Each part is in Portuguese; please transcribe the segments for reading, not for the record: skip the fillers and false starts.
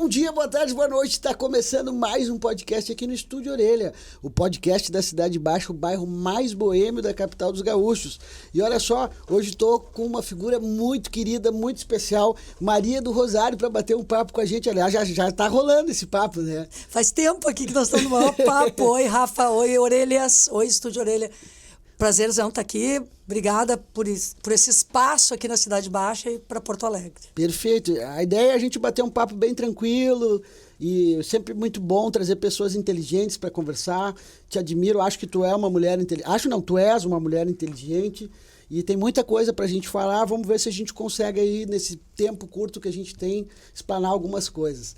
dia, boa tarde, boa noite. Está começando mais um podcast aqui no Estúdio Orelha, o podcast da Cidade Baixa, o bairro mais boêmio da capital dos gaúchos. E olha só, hoje estou com uma figura muito querida, muito especial, Maria do Rosário, para bater um papo com a gente. Aliás, já está rolando esse papo, né? Faz tempo aqui que nós estamos no maior papo. Oi, Rafa. Oi, Orelhas. Oi, Estúdio Orelha. Prazerzão estar aqui. Obrigada por esse espaço aqui na Cidade Baixa e para Porto Alegre. Perfeito. A ideia é a gente bater um papo bem tranquilo e sempre muito bom trazer pessoas inteligentes para conversar. Te admiro, acho que tu é uma mulher inteligente. Acho não, tu és uma mulher inteligente e tem muita coisa para a gente falar. Vamos ver se a gente consegue aí, nesse tempo curto que a gente tem, explanar algumas coisas.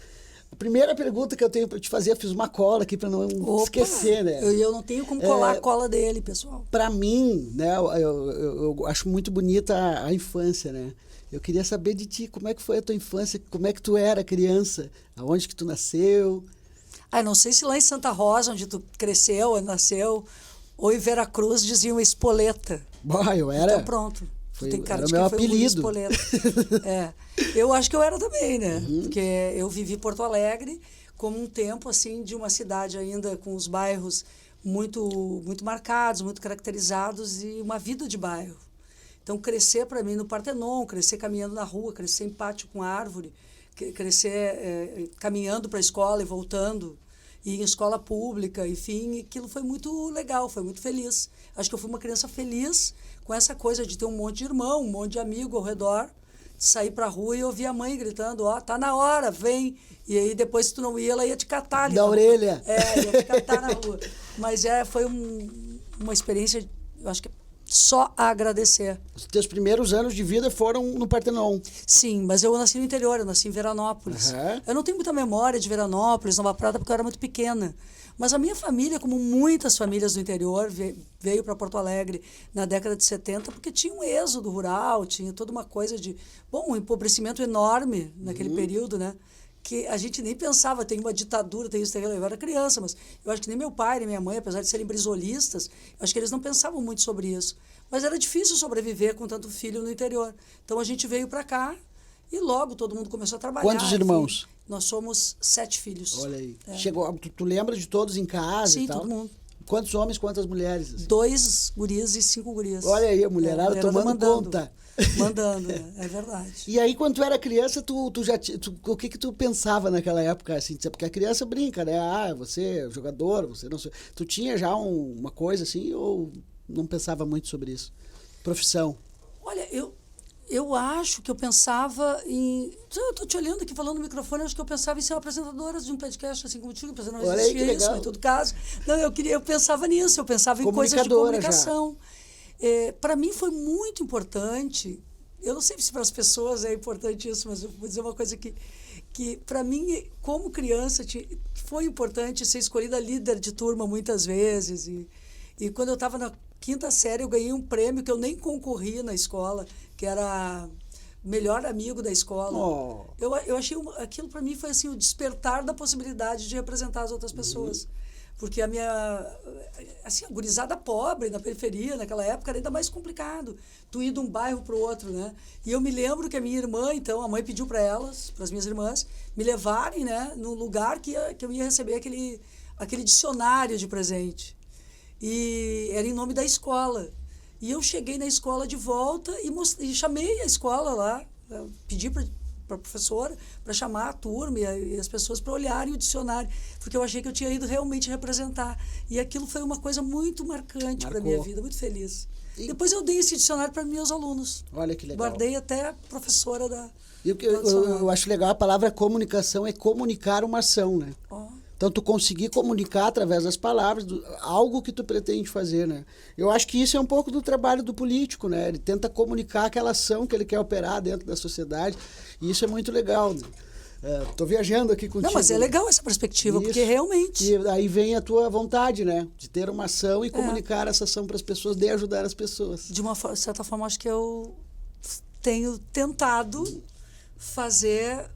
A primeira pergunta que eu tenho para te fazer, eu fiz uma cola aqui para não esquecer, né? Eu não tenho como colar a cola dele, pessoal. Para mim, né, eu acho muito bonita a infância, né? Eu queria saber de ti, como é que foi a tua infância, como é que tu era criança, aonde que tu nasceu? Não sei se lá em Santa Rosa, onde tu cresceu, ou nasceu, ou em Veracruz diziam Espoleta. Bah, eu era... Então pronto. Tem cara era de meu que foi apelido. Eu acho que eu era também, né? Porque eu vivi Porto Alegre como um tempo assim de uma cidade ainda com os bairros muito marcados, muito caracterizados e uma vida de bairro. Então crescer para mim no Partenon, crescer caminhando na rua, crescer em pátio com árvore, crescer caminhando para a escola e voltando, e em escola pública, enfim, aquilo foi muito legal, foi muito feliz. Acho que eu fui uma criança feliz com essa coisa de ter um monte de irmão, um monte de amigo ao redor, de sair pra rua e ouvir a mãe gritando, tá na hora, vem. E aí depois, se tu não ia, ela ia te catar ali. Da orelha. Ia te catar na rua. Mas foi uma experiência, eu acho que só a agradecer. Os teus primeiros anos de vida foram no Partenon. Sim, mas eu nasci no interior, eu nasci em Veranópolis. Eu não tenho muita memória de Veranópolis, Nova Prata, porque eu era muito pequena. Mas a minha família, como muitas famílias do interior, veio para Porto Alegre na década de 70, porque tinha um êxodo rural, tinha toda uma coisa de... um empobrecimento enorme naquele período, né? Que a gente nem pensava, tem uma ditadura, tem isso, tem aquilo. Eu era criança, mas eu acho que nem meu pai, nem minha mãe, apesar de serem brisolistas, acho que eles não pensavam muito sobre isso. Mas era difícil sobreviver com tanto filho no interior. Então a gente veio para cá e logo todo mundo começou a trabalhar. Quantos irmãos? Nós somos 7 filhos. Olha aí. Chegou, tu lembra de todos em casa? Sim, e tal? todo mundo. Quantos homens, quantas mulheres? Assim? 2 gurias e 5 gurias. Olha aí, a mulherada tomando conta. Mandando, é verdade. E aí, quando tu era criança, o que tu pensava naquela época? Assim, porque a criança brinca, né? Você é jogador, você não sei. Tu tinha já uma coisa assim ou não pensava muito sobre isso? Profissão? Olha, eu acho que eu pensava em... Eu estou te olhando aqui falando no microfone, acho que eu pensava em ser uma apresentadora de um podcast, assim como tinha, não existia isso, em todo caso. Não, eu pensava nisso, eu pensava em coisas de comunicação. Para mim foi muito importante, eu não sei se para as pessoas é importante isso, mas eu vou dizer uma coisa que para mim, como criança, foi importante ser escolhida líder de turma muitas vezes. E quando eu estava na 5ª série, eu ganhei um prêmio que eu nem concorri na escola, que era melhor amigo da escola. Oh. Eu achei aquilo para mim foi assim o despertar da possibilidade de representar as outras pessoas. Porque a gurizada pobre na periferia, naquela época, era ainda mais complicado. Tu ir de um bairro para o outro, né? E eu me lembro que a minha irmã, então, a mãe pediu para as minhas irmãs, me levarem, né, num lugar que eu ia receber aquele dicionário de presente. E era em nome da escola. E eu cheguei na escola de volta e chamei a escola lá, pedi para a professora para chamar a turma e as pessoas para olharem o dicionário, porque eu achei que eu tinha ido realmente representar. E aquilo foi uma coisa muito marcante para a minha vida, muito feliz. Depois eu dei esse dicionário para meus alunos. Olha que legal. Guardei até a professora da... Eu acho legal a palavra comunicação, é comunicar uma ação, né? Então, tu conseguir comunicar através das palavras algo que tu pretende fazer, né? Eu acho que isso é um pouco do trabalho do político, né? Ele tenta comunicar aquela ação que ele quer operar dentro da sociedade. E isso é muito legal, né? Tô viajando aqui contigo. Não, mas é legal essa perspectiva, isso, porque realmente... E aí vem a tua vontade, né? De ter uma ação e comunicar essa ação para as pessoas, de ajudar as pessoas. De uma certa forma, acho que eu tenho tentado fazer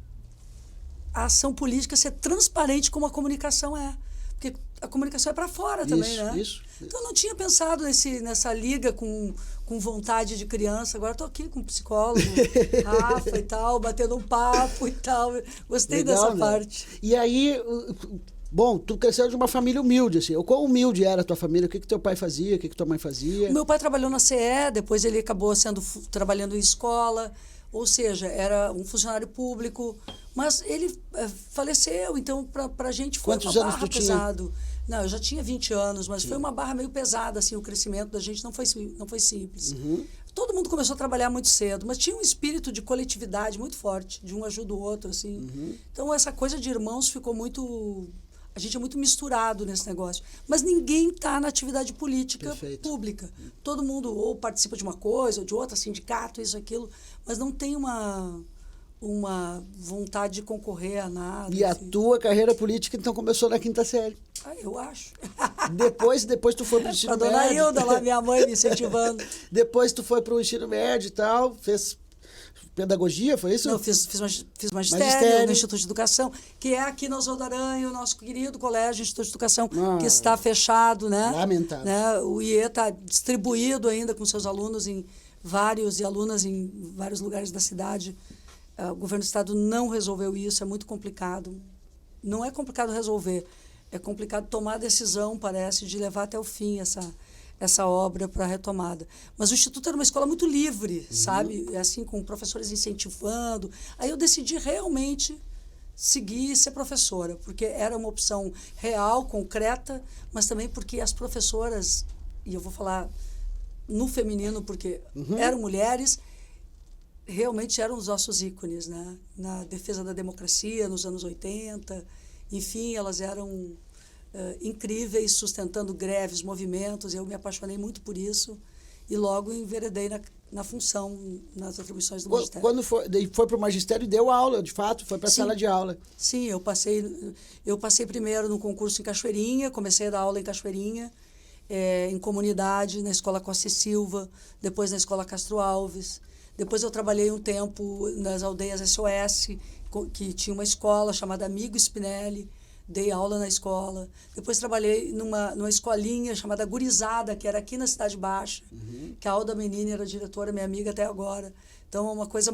a ação política ser transparente como a comunicação é. Porque a comunicação é para fora também, né? Isso. Então, eu não tinha pensado nessa liga com vontade de criança. Agora estou aqui com um psicólogo, Rafa e tal, batendo um papo e tal. Gostei Legal, dessa né? parte. E aí, bom, tu cresceu de uma família humilde, assim. Quão humilde era a tua família? O que teu pai fazia? O que tua mãe fazia? O meu pai trabalhou na CE, depois ele acabou trabalhando em escola, ou seja, era um funcionário público, mas ele faleceu, então para a gente foi Quantos uma anos barra tu tinha? pesado. Não, eu já tinha 20 anos, mas foi uma barra meio pesada, assim, o crescimento da gente não foi simples. Uhum. Todo mundo começou a trabalhar muito cedo, mas tinha um espírito de coletividade muito forte, de um ajuda o outro, assim. Uhum. Então, essa coisa de irmãos ficou muito... A gente é muito misturado nesse negócio. Mas ninguém está na atividade política Perfeito. pública. Todo mundo ou participa de uma coisa ou de outra, sindicato, isso, aquilo, mas não tem uma vontade de concorrer a nada. E a assim. tua carreira política, então, começou na quinta série. Ah, eu acho. Depois tu foi pro ensino A dona médio. Hilda lá, minha mãe, me incentivando. Depois tu foi pro ensino médio e tal, fez pedagogia, foi isso? Não, fiz magistério no Instituto de Educação, que é aqui na Oswaldo Aranha, o nosso querido colégio Instituto de Educação, que está fechado, né? Lamentável. Né? O IE está distribuído ainda com seus alunos e alunas em vários lugares da cidade. O governo do estado não resolveu isso, é muito complicado. Não é complicado resolver, é complicado tomar a decisão, parece, de levar até o fim essa obra para a retomada. Mas o Instituto era uma escola muito livre, sabe? Assim, com professores incentivando. Aí eu decidi realmente seguir e ser professora, porque era uma opção real, concreta, mas também porque as professoras, e eu vou falar no feminino porque eram mulheres, realmente eram os nossos ícones, né? Na defesa da democracia, nos anos 80. Enfim, elas eram incríveis, sustentando greves, movimentos. Eu me apaixonei muito por isso e logo enveredei na função, nas atribuições do magistério. Quando foi para o magistério e deu aula, de fato, foi para a sala de aula. Sim, eu passei primeiro no concurso em Cachoeirinha, comecei a dar aula em Cachoeirinha, em comunidade, na Escola Costa e Silva, depois na Escola Castro Alves. Depois eu trabalhei um tempo nas aldeias SOS, que tinha uma escola chamada Amigo Spinelli, dei aula na escola. Depois trabalhei numa escolinha chamada Gurizada, que era aqui na Cidade Baixa, que a Alda Menini era diretora, minha amiga até agora. Então, é uma coisa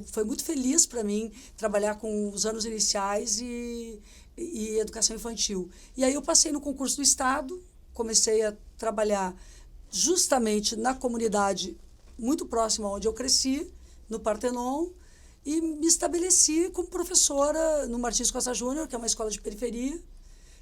foi muito feliz para mim trabalhar com os anos iniciais e educação infantil. E aí eu passei no concurso do Estado, comecei a trabalhar justamente na comunidade muito próxima onde eu cresci, no Partenon, e me estabeleci como professora no Martins Costa Júnior, que é uma escola de periferia,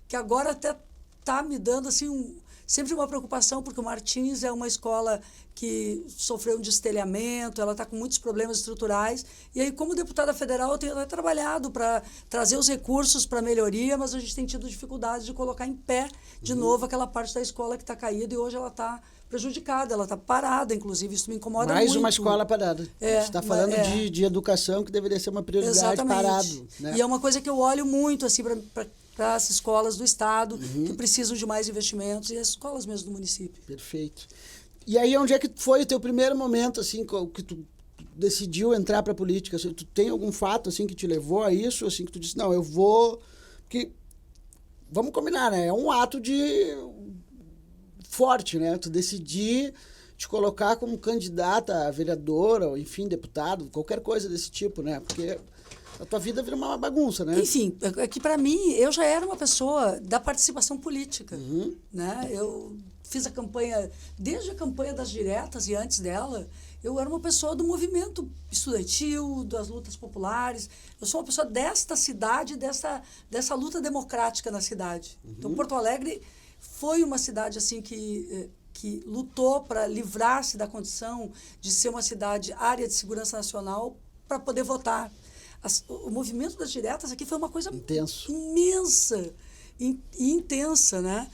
que agora até está me dando assim, sempre uma preocupação, porque o Martins é uma escola que sofreu um destelhamento, ela está com muitos problemas estruturais, e aí, como deputada federal, eu tenho trabalhado para trazer os recursos para melhoria, mas a gente tem tido dificuldade de colocar em pé de novo aquela parte da escola que está caída, e hoje ela está prejudicada, ela está parada, inclusive, isso me incomoda muito. Mais uma escola parada. A gente está falando de educação, que deveria ser uma prioridade. Exatamente. Parado. Né? E é uma coisa que eu olho muito assim, para as escolas do Estado, que precisam de mais investimentos, e as escolas mesmo do município. Perfeito. E aí, onde é que foi o teu primeiro momento, assim, que tu decidiu entrar para a política? Assim, tu tem algum fato, assim, que te levou a isso? Assim, que tu disse, não, eu vou... Porque, vamos combinar, né? É um ato forte, né? Tu decidir te colocar como candidata a vereadora, ou, enfim, deputado, qualquer coisa desse tipo, né? Porque a tua vida vira uma bagunça, né? Enfim, é que para mim, eu já era uma pessoa da participação política, né? Eu fiz a campanha, desde a campanha das diretas e antes dela, eu era uma pessoa do movimento estudantil, das lutas populares. Eu sou uma pessoa desta cidade, dessa luta democrática na cidade. Então, Porto Alegre foi uma cidade assim que lutou para livrar-se da condição de ser uma cidade área de segurança nacional para poder votar. O movimento das diretas aqui foi uma coisa imensa e intensa, né?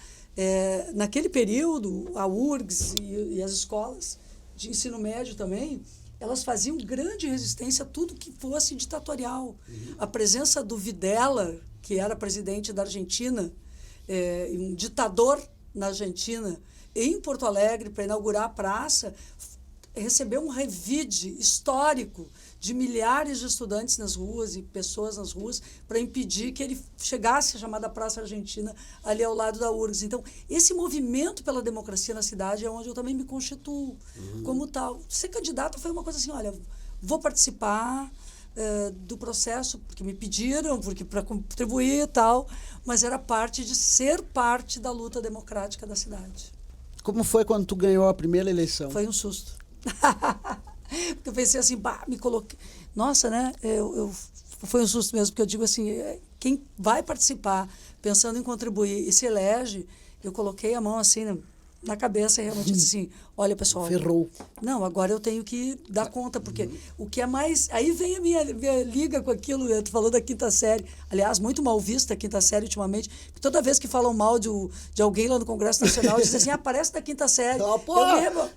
Naquele período, a URGS e as escolas de ensino médio também, elas faziam grande resistência a tudo que fosse ditatorial. A presença do Videla, que era presidente da Argentina, um ditador na Argentina, em Porto Alegre, para inaugurar a praça, recebeu um revide histórico de milhares de estudantes nas ruas e pessoas nas ruas para impedir que ele chegasse à chamada Praça Argentina ali ao lado da URGS. Então, esse movimento pela democracia na cidade é onde eu também me constituo como tal. Ser candidata foi uma coisa assim, olha, vou participar do processo porque me pediram, porque para contribuir e tal, mas era parte de ser parte da luta democrática da cidade. Como foi quando tu ganhou a primeira eleição? Foi um susto. Porque eu pensei assim, me coloquei... Nossa, né? Foi um susto mesmo, porque eu digo assim, quem vai participar pensando em contribuir e se elege, eu coloquei a mão assim na cabeça e realmente disse assim, olha, pessoal... Ferrou. Não, agora eu tenho que dar conta, porque o que é mais... Aí vem a minha liga com aquilo, eu tô falando da quinta série. Aliás, muito mal vista a quinta série ultimamente, porque toda vez que falam mal de alguém lá no Congresso Nacional, dizem assim, parece da quinta série. Pô,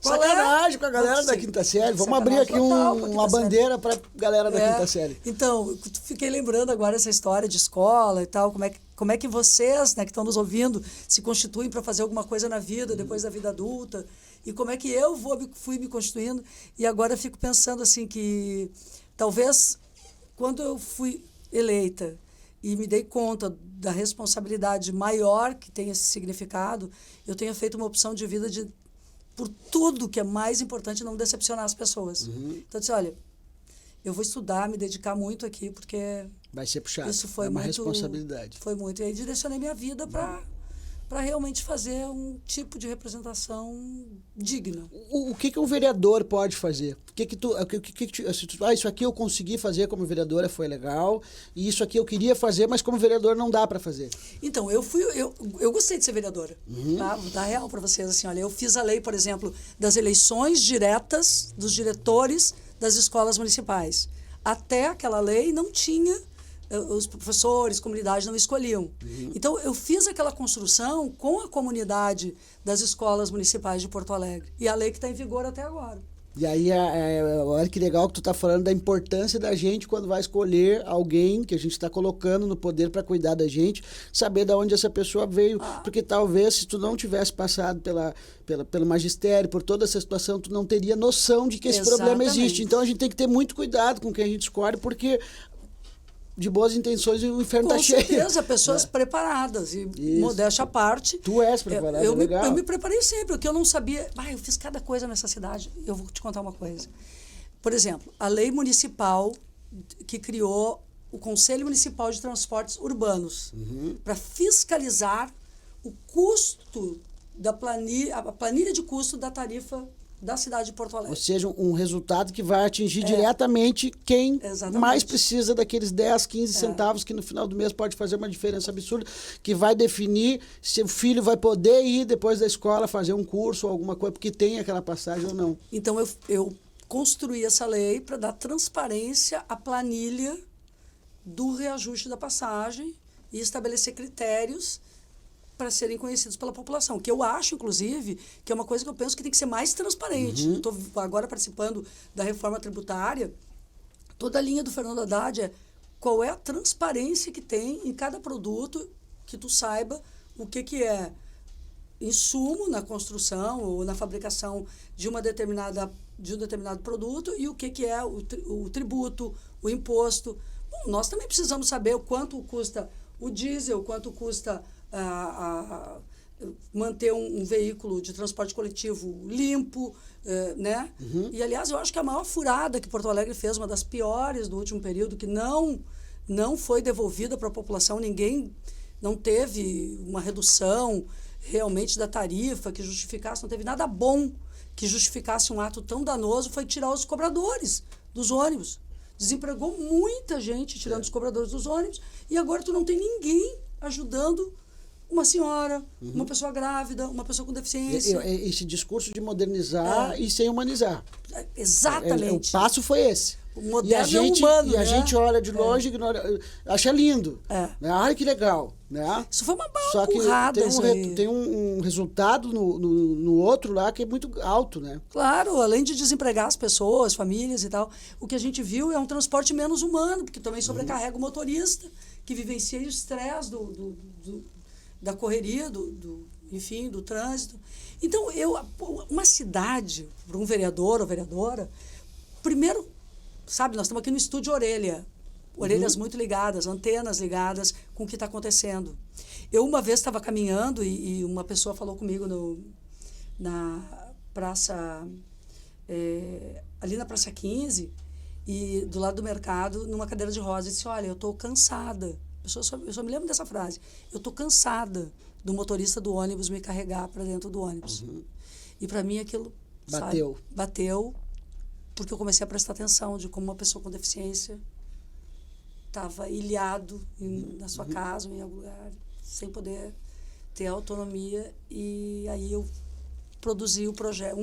sacanagem com a galera da quinta série. Vamos abrir aqui uma bandeira para galera da quinta série. Então, eu fiquei lembrando agora essa história de escola e tal, como é que vocês, né, que estão nos ouvindo, se constituem para fazer alguma coisa na vida, depois da vida adulta, e como é que eu fui me constituindo. E agora eu fico pensando assim que talvez quando eu fui eleita e me dei conta da responsabilidade maior que tem esse significado, eu tenha feito uma opção de vida por tudo que é mais importante, não decepcionar as pessoas. Então eu disse, olha, eu vou estudar, me dedicar muito aqui, porque... Vai ser puxado. Isso foi uma muito, responsabilidade. Foi muito. E aí direcionei minha vida para realmente fazer um tipo de representação digna. O que um vereador pode fazer? Isso aqui eu consegui fazer como vereadora, foi legal, e isso aqui eu queria fazer, mas como vereador não dá para fazer. Então, eu gostei de ser vereadora. Tá? Vou dar real para vocês. Assim, olha, eu fiz a lei, por exemplo, das eleições diretas dos diretores das escolas municipais. Até aquela lei não tinha... Os professores, comunidade não escolhiam. Então, eu fiz aquela construção com a comunidade das escolas municipais de Porto Alegre. E a lei que está em vigor até agora. E aí, olha que legal que tu está falando da importância da gente quando vai escolher alguém que a gente está colocando no poder para cuidar da gente, saber de onde essa pessoa veio. Porque talvez, se tu não tivesse passado pelo magistério, por toda essa situação, tu não teria noção de que esse problema existe. Então, a gente tem que ter muito cuidado com quem a gente escolhe, porque... de boas intenções e o inferno está cheio. Com certeza, pessoas preparadas. E modéstia à parte. Tu és preparada, legal. Eu me preparei sempre, porque eu não sabia... eu fiz cada coisa nessa cidade. Eu vou te contar uma coisa. Por exemplo, a lei municipal que criou o Conselho Municipal de Transportes Urbanos para fiscalizar o custo a planilha de custo da tarifa da cidade de Porto Alegre. Ou seja, um resultado que vai atingir diretamente quem mais precisa daqueles 10, 15 centavos que no final do mês pode fazer uma diferença absurda, que vai definir se o filho vai poder ir depois da escola fazer um curso ou alguma coisa, porque tem aquela passagem ou não. Então, eu construí essa lei para dar transparência à planilha do reajuste da passagem e estabelecer critérios para serem conhecidos pela população, que eu acho, inclusive, que é uma coisa que eu penso que tem que ser mais transparente. Eu estou agora participando da reforma tributária, toda a linha do Fernando Haddad é qual é a transparência que tem em cada produto, que tu saiba o que é insumo na construção ou na fabricação de um determinado produto e o que é o tributo, o imposto. Bom, nós também precisamos saber o quanto custa o diesel, quanto custa manter um veículo de transporte coletivo limpo, né? E, aliás, eu acho que a maior furada que Porto Alegre fez, uma das piores do último período, que não foi devolvida para a população, ninguém não teve uma redução realmente da tarifa que justificasse, não teve nada bom que justificasse um ato tão danoso, foi tirar os cobradores dos ônibus. Desempregou muita gente tirando os cobradores dos ônibus e agora tu não tem ninguém ajudando uma senhora, uma pessoa grávida, uma pessoa com deficiência. Esse discurso de modernizar e sem humanizar. Exatamente. O passo foi esse. O moderno é humano, e a gente olha de longe, acha lindo. Né? Olha que legal. Né? Isso foi uma Só que burrada. tem um resultado no outro lá que é muito alto. Né? Claro, além de desempregar as pessoas, famílias e tal, o que a gente viu é um transporte menos humano, porque também sobrecarrega o motorista, que vivencia o estresse da correria, enfim, do trânsito. Então, uma cidade, para um vereador ou vereadora, primeiro sabe, nós estamos aqui no estúdio orelhas muito ligadas, antenas ligadas com o que está acontecendo. Eu uma vez estava caminhando e uma pessoa falou comigo na praça, ali na Praça 15, e do lado do mercado, numa cadeira de rodas, e disse, olha, eu estou cansada. Eu só me lembro dessa frase. Eu estou cansada do motorista do ônibus me carregar para dentro do ônibus. E para mim aquilo... Bateu, porque eu comecei a prestar atenção de como uma pessoa com deficiência estava ilhado na sua casa ou em algum lugar, sem poder ter autonomia. E aí eu produzi um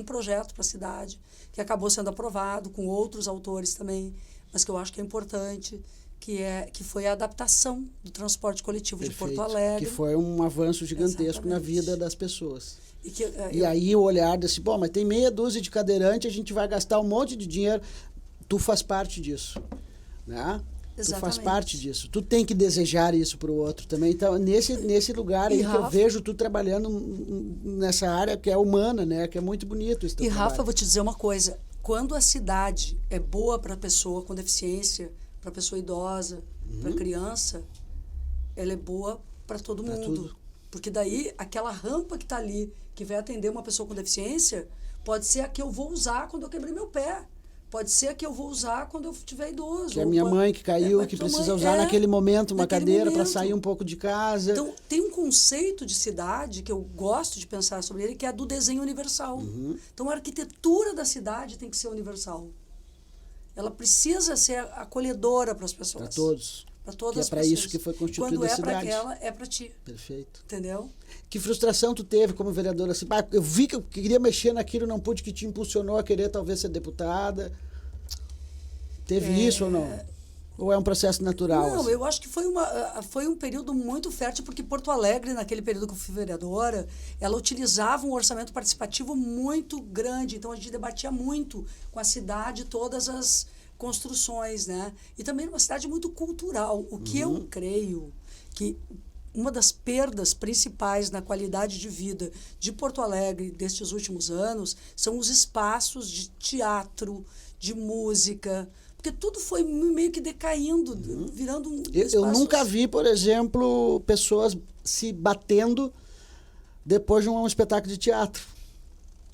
projeto para a cidade, que acabou sendo aprovado, com outros autores também, mas que eu acho que é importante, que foi a adaptação do transporte coletivo de Porto Alegre. Que foi um avanço gigantesco na vida das pessoas. E aí o olhar desse, bom, mas tem meia dúzia de cadeirante, a gente vai gastar um monte de dinheiro. Tu faz parte disso, né? Exatamente. Tu faz parte disso. Tu tem que desejar isso para o outro também. Então, nesse lugar aí que eu vejo tu trabalhando nessa área que é humana, né? Que é muito bonito esse teu trabalho. Rafa, eu vou te dizer uma coisa. Quando a cidade é boa para a pessoa com deficiência, para a pessoa idosa, para criança, ela é boa para todo mundo. Tudo. Porque daí, aquela rampa que está ali, que vai atender uma pessoa com deficiência, pode ser a que eu vou usar quando eu quebrei meu pé. Pode ser a que eu vou usar quando eu estiver idoso. Que é a minha mãe que caiu, que precisa usar naquele momento uma cadeira para sair um pouco de casa. Então, tem um conceito de cidade que eu gosto de pensar sobre ele, que é do desenho universal. Então, a arquitetura da cidade tem que ser universal. Ela precisa ser acolhedora para as pessoas. Para todos. Para todas as pessoas. É para isso que foi constituída a cidade. Quando é para aquela, é para ti. Perfeito. Entendeu? Que frustração tu teve como vereadora? Assim, eu vi que eu queria mexer naquilo, não pude, que te impulsionou a querer talvez ser deputada. Teve isso ou não? Ou é um processo natural? Não, assim? eu acho que foi um período muito fértil, porque Porto Alegre, naquele período que eu fui vereadora, ela utilizava um orçamento participativo muito grande. Então, a gente debatia muito com a cidade todas as construções, né? E também uma cidade muito cultural. O que eu creio que uma das perdas principais na qualidade de vida de Porto Alegre destes últimos anos são os espaços de teatro, de música, porque tudo foi meio que decaindo, virando um espaço... Eu nunca vi, por exemplo, pessoas se batendo depois de um espetáculo de teatro.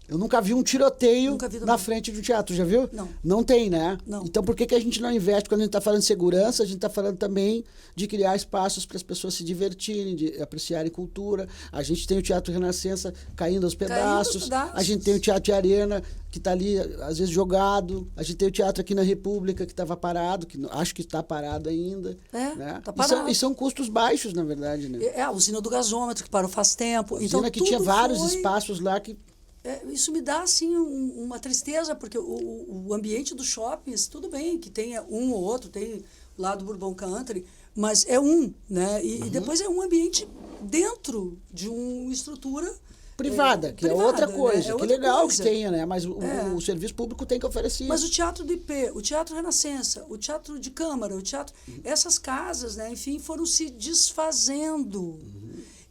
Eu nunca vi um tiroteio na frente do teatro, já viu? Não. Não tem, né? Não. Então, por que a gente não investe? Quando a gente está falando de segurança, a gente está falando também de criar espaços para as pessoas se divertirem, de apreciarem cultura. A gente tem o Teatro Renascença caindo aos pedaços. A gente tem o Teatro de Arena, que está ali, às vezes, jogado. A gente tem o teatro aqui na República, que estava parado, que acho que está parado ainda. Né? Tá parado. E são custos baixos, na verdade, né? A usina do gasômetro, que parou faz tempo. A usina que tinha vários espaços lá que... Isso me dá, assim, uma tristeza, porque o ambiente dos shoppings, tudo bem que tenha um ou outro, tem lá do Bourbon Country, mas é né? E depois é um ambiente dentro de uma estrutura privada, que privada, é outra coisa. Né? Que legal que tenha, né? Mas o serviço público tem que oferecer isso. Mas o Teatro do IP, o Teatro Renascença, o Teatro de Câmara, o teatro... Essas casas, né? Enfim, foram se desfazendo.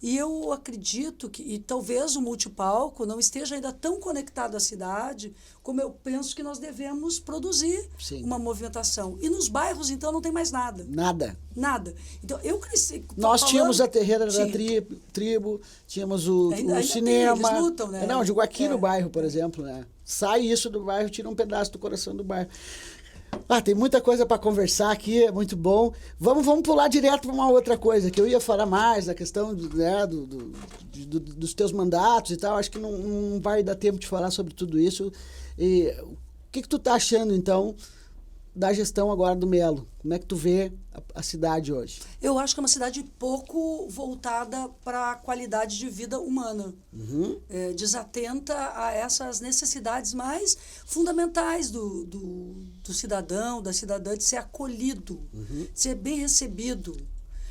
E eu acredito que, e talvez o multipalco não esteja ainda tão conectado à cidade como eu penso que nós devemos produzir uma movimentação. E nos bairros, então, não tem mais nada. Nada. Então, eu cresci... Nós tínhamos a terreira da tribo, tínhamos o cinema. Eles lutam, né? Não, digo aqui no bairro, por exemplo, né? Sai isso do bairro, tira um pedaço do coração do bairro. Tem muita coisa para conversar aqui, é muito bom. Vamos pular direto para uma outra coisa, que eu ia falar mais da questão dos teus mandatos e tal. Acho que não vai dar tempo de falar sobre tudo isso. E, o que tu tá achando, então, da gestão agora do Melo? Como é que tu vê a cidade hoje? Eu acho que é uma cidade pouco voltada para a qualidade de vida humana. Desatenta a essas necessidades mais fundamentais do cidadão, da cidadã, de ser acolhido, de ser bem recebido.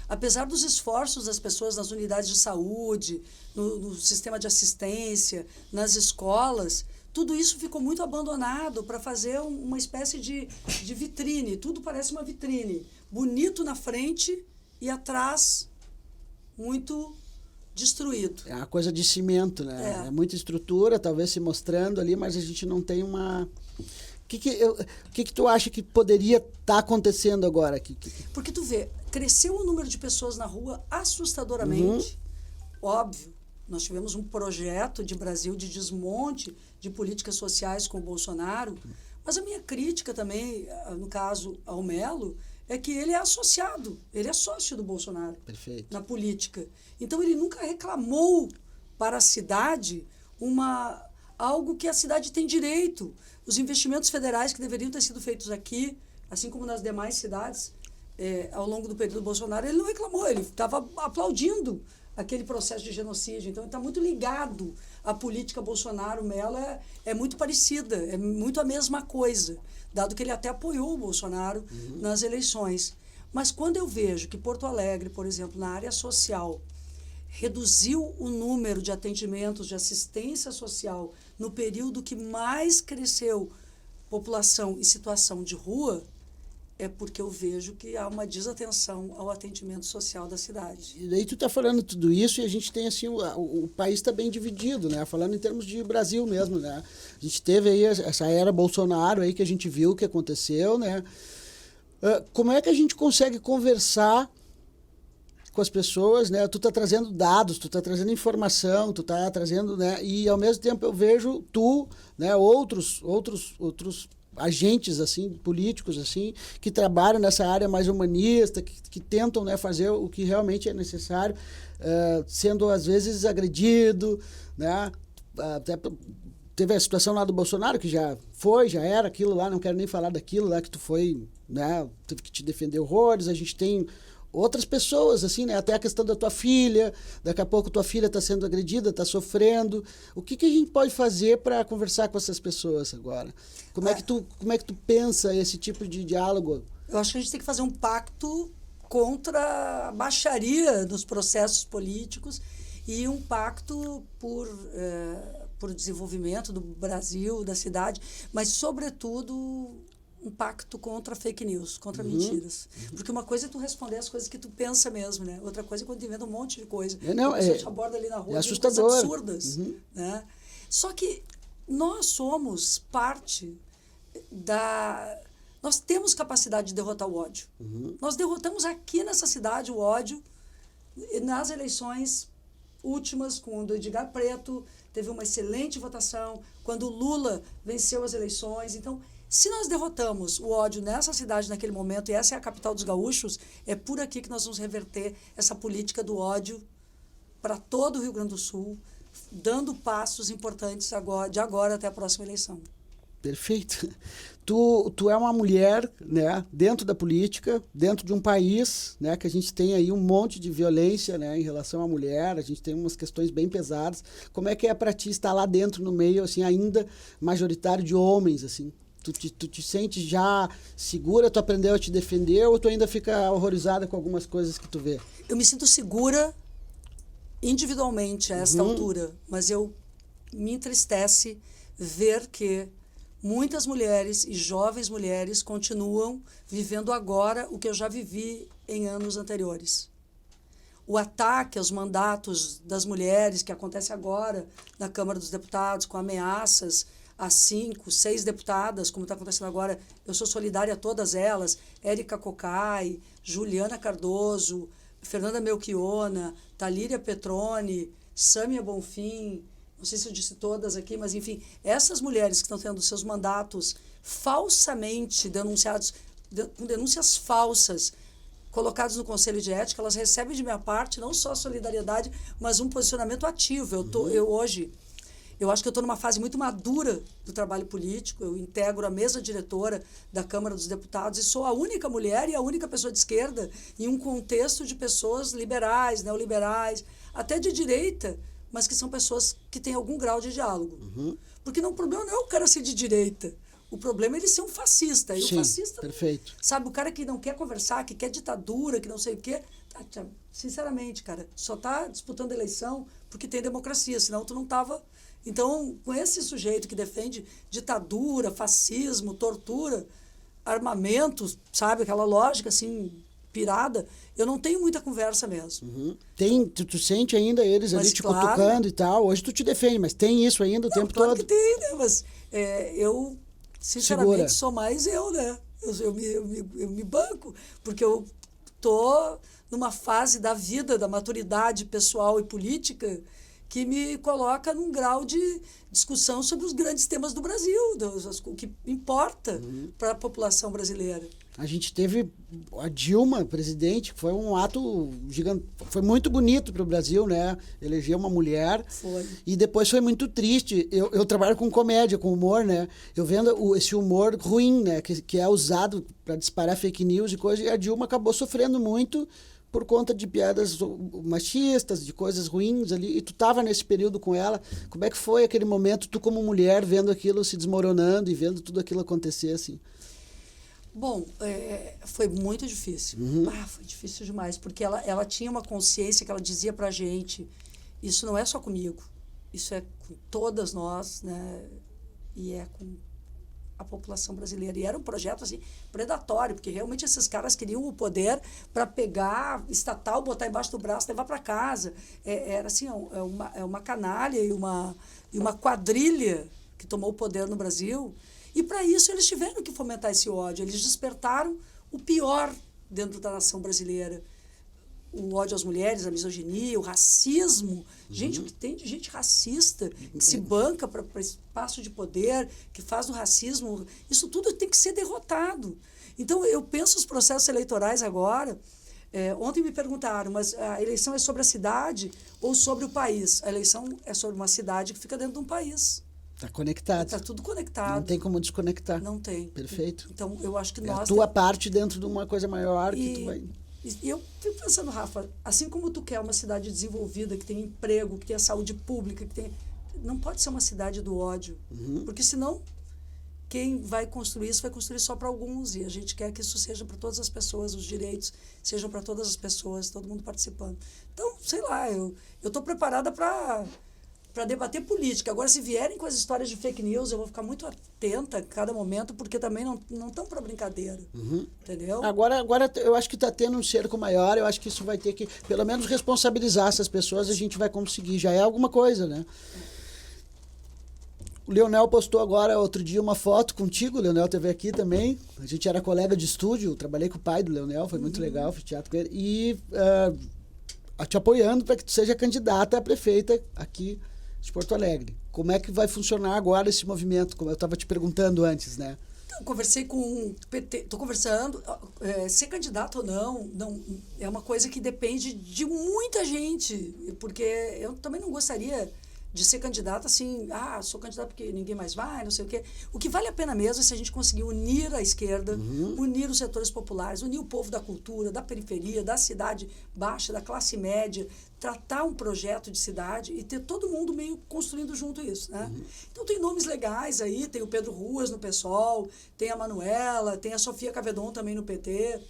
Apesar dos esforços das pessoas nas unidades de saúde, no sistema de assistência, nas escolas, tudo isso ficou muito abandonado para fazer uma espécie de vitrine. Tudo parece uma vitrine. Bonito na frente e atrás muito destruído. É uma coisa de cimento, né? É muita estrutura, talvez se mostrando ali, mas a gente não tem uma que tu acha que poderia estar acontecendo agora? Porque tu vê, cresceu o número de pessoas na rua assustadoramente. Óbvio, nós tivemos um projeto de Brasil de desmonte de políticas sociais com o Bolsonaro, mas a minha crítica também, no caso ao Melo, é que ele é associado, ele é sócio do Bolsonaro. Perfeito. Na política. Então ele nunca reclamou para a cidade algo que a cidade tem direito. Os investimentos federais que deveriam ter sido feitos aqui, assim como nas demais cidades, ao longo do período Bolsonaro, ele não reclamou, ele estava aplaudindo aquele processo de genocídio. Então ele está muito ligado à política Bolsonaro-Mello, é muito parecida, é muito a mesma coisa, dado que ele até apoiou o Bolsonaro nas eleições. Mas quando eu vejo que Porto Alegre, por exemplo, na área social, reduziu o número de atendimentos de assistência social no período que mais cresceu população em situação de rua, é porque eu vejo que há uma desatenção ao atendimento social da cidade. E daí tu está falando tudo isso e a gente tem assim, o país está bem dividido, né? Falando em termos de Brasil mesmo, né? A gente teve aí essa era Bolsonaro aí que a gente viu o que aconteceu, né? Como é que a gente consegue conversar com as pessoas, né? Tu tá trazendo dados, tu tá trazendo informação, tu tá trazendo, né? E ao mesmo tempo eu vejo tu, né? Outros agentes assim, políticos assim, que trabalham nessa área mais humanista, que tentam, né, fazer o que realmente é necessário, sendo às vezes agredido, né? Até teve a situação lá do Bolsonaro, que já era aquilo lá, não quero nem falar daquilo lá que tu foi, né? Teve que te defender horrores. A gente tem outras pessoas, assim, né? Até a questão da tua filha, daqui a pouco tua filha está sendo agredida, está sofrendo. O que a gente pode fazer para conversar com essas pessoas agora? Como é que tu pensa esse tipo de diálogo? Eu acho que a gente tem que fazer um pacto contra a baixaria dos processos políticos e um pacto por desenvolvimento do Brasil, da cidade, mas, sobretudo, um pacto contra fake news, contra mentiras. Porque uma coisa é tu responder as coisas que tu pensa mesmo, né? Outra coisa é quando tu inventa um monte de coisa. A pessoa te aborda ali na rua, assustador. Coisas absurdas. Né? Só que nós somos parte Nós temos capacidade de derrotar o ódio. Nós derrotamos aqui nessa cidade o ódio nas eleições últimas, quando o Edgar Preto teve uma excelente votação, quando o Lula venceu as eleições. Então, se nós derrotamos o ódio nessa cidade naquele momento, e essa é a capital dos gaúchos, é por aqui que nós vamos reverter essa política do ódio para todo o Rio Grande do Sul, dando passos importantes de agora até a próxima eleição. Perfeito. Tu é uma mulher, né, dentro da política, dentro de um país, né, que a gente tem aí um monte de violência, né, em relação à mulher, a gente tem umas questões bem pesadas. Como é que é para ti estar lá dentro, no meio, assim, ainda majoritário de homens, assim? Tu te sente já segura, tu aprendeu a te defender ou tu ainda fica horrorizada com algumas coisas que tu vê? Eu me sinto segura individualmente a esta altura, mas me entristece ver que muitas mulheres e jovens mulheres continuam vivendo agora o que eu já vivi em anos anteriores. O ataque aos mandatos das mulheres que acontece agora na Câmara dos Deputados, com ameaças a 5, 6 deputadas, como está acontecendo agora, eu sou solidária a todas elas, Érica Cocai, Juliana Cardoso, Fernanda Melchiona, Talíria Petroni, Sâmia Bonfim, não sei se eu disse todas aqui, mas enfim, essas mulheres que estão tendo seus mandatos falsamente denunciados, com denúncias falsas, colocados no Conselho de Ética, elas recebem de minha parte não só solidariedade, mas um posicionamento ativo. Eu acho que eu estou numa fase muito madura do trabalho político, eu integro a mesa diretora da Câmara dos Deputados e sou a única mulher e a única pessoa de esquerda em um contexto de pessoas liberais, neoliberais, até de direita, mas que são pessoas que têm algum grau de diálogo. Porque o problema não é o cara ser de direita, o problema é ele ser um fascista. E sim, o fascista, perfeito. Sabe, o cara que não quer conversar, que quer ditadura, que não sei o quê, sinceramente, cara, só está disputando eleição porque tem democracia, senão tu não estava... Então, com esse sujeito que defende ditadura, fascismo, tortura, armamentos, sabe, aquela lógica assim, pirada, eu não tenho muita conversa mesmo. Tu sente ainda eles ali te cutucando e tal, hoje tu te defende, mas tem isso ainda o tempo claro todo? Que tem, né? Mas eu sinceramente, sou mais eu, né? Eu me banco, porque eu tô numa fase da vida, da maturidade pessoal e política, que me coloca num grau de discussão sobre os grandes temas do Brasil, o que importa para a população brasileira. A gente teve a Dilma, presidente, que foi um ato gigante, foi muito bonito para o Brasil, né? Eleger uma mulher. Foi. E depois foi muito triste. Eu trabalho com comédia, com humor, né? Eu vendo esse humor ruim, né? Que é usado para disparar fake news e coisas. E a Dilma acabou sofrendo muito por conta de piadas machistas, de coisas ruins ali. E tu estava nesse período com ela. Como é que foi aquele momento, tu como mulher, vendo aquilo se desmoronando e vendo tudo aquilo acontecer, assim? Bom, foi muito difícil. Foi difícil demais, porque ela tinha uma consciência que ela dizia pra gente, isso não é só comigo, isso é com todas nós, né? E é com a população brasileira. E era um projeto assim, predatório, porque realmente esses caras queriam o poder para pegar estatal, botar embaixo do braço, levar para casa. Era assim, uma canalha e uma quadrilha que tomou o poder no Brasil. E, para isso, eles tiveram que fomentar esse ódio. Eles despertaram o pior dentro da nação brasileira. O ódio às mulheres, a misoginia, o racismo. Gente, o que tem de gente racista, que se banca para espaço de poder, que faz do racismo. Isso tudo tem que ser derrotado. Então, eu penso os processos eleitorais agora. Ontem me perguntaram, mas a eleição é sobre a cidade ou sobre o país? A eleição é sobre uma cidade que fica dentro de um país. Está conectado. Está tudo conectado. Não tem como desconectar. Não tem. Perfeito. Então, eu acho que nós... É a tua parte dentro de uma coisa maior que tu vai... E eu fico pensando, Rafa, assim como tu quer uma cidade desenvolvida, que tem emprego, que tenha saúde pública, que tem... Não pode ser uma cidade do ódio. Porque senão, quem vai construir isso vai construir só para alguns. E a gente quer que isso seja para todas as pessoas, os direitos sejam para todas as pessoas, todo mundo participando. Então, sei lá, eu estou preparada para debater política. Agora, se vierem com as histórias de fake news, eu vou ficar muito atenta a cada momento, porque também não estão para brincadeira. Entendeu? Agora eu acho que está tendo um cerco maior, eu acho que isso vai ter que, pelo menos, responsabilizar essas pessoas, a gente vai conseguir. Já é alguma coisa, né? O Leonel postou agora, outro dia, uma foto contigo. O Leonel esteve aqui também. A gente era colega de estúdio, trabalhei com o pai do Leonel, foi muito legal, fiz teatro com ele. E te apoiando para que tu seja candidata a prefeita aqui de Porto Alegre. Como é que vai funcionar agora esse movimento? Como eu estava te perguntando antes, né? Então, conversei com o PT, estou conversando, ser candidato ou não, é uma coisa que depende de muita gente, porque eu também não gostaria de ser candidata assim, sou candidata porque ninguém mais vai, não sei o quê. O que vale a pena mesmo é se a gente conseguir unir a esquerda, unir os setores populares, unir o povo da cultura, da periferia, da cidade baixa, da classe média, tratar um projeto de cidade e ter todo mundo meio construindo junto isso, né? Então tem nomes legais aí, tem o Pedro Ruas no PSOL, tem a Manuela, tem a Sofia Cavedon também no PT.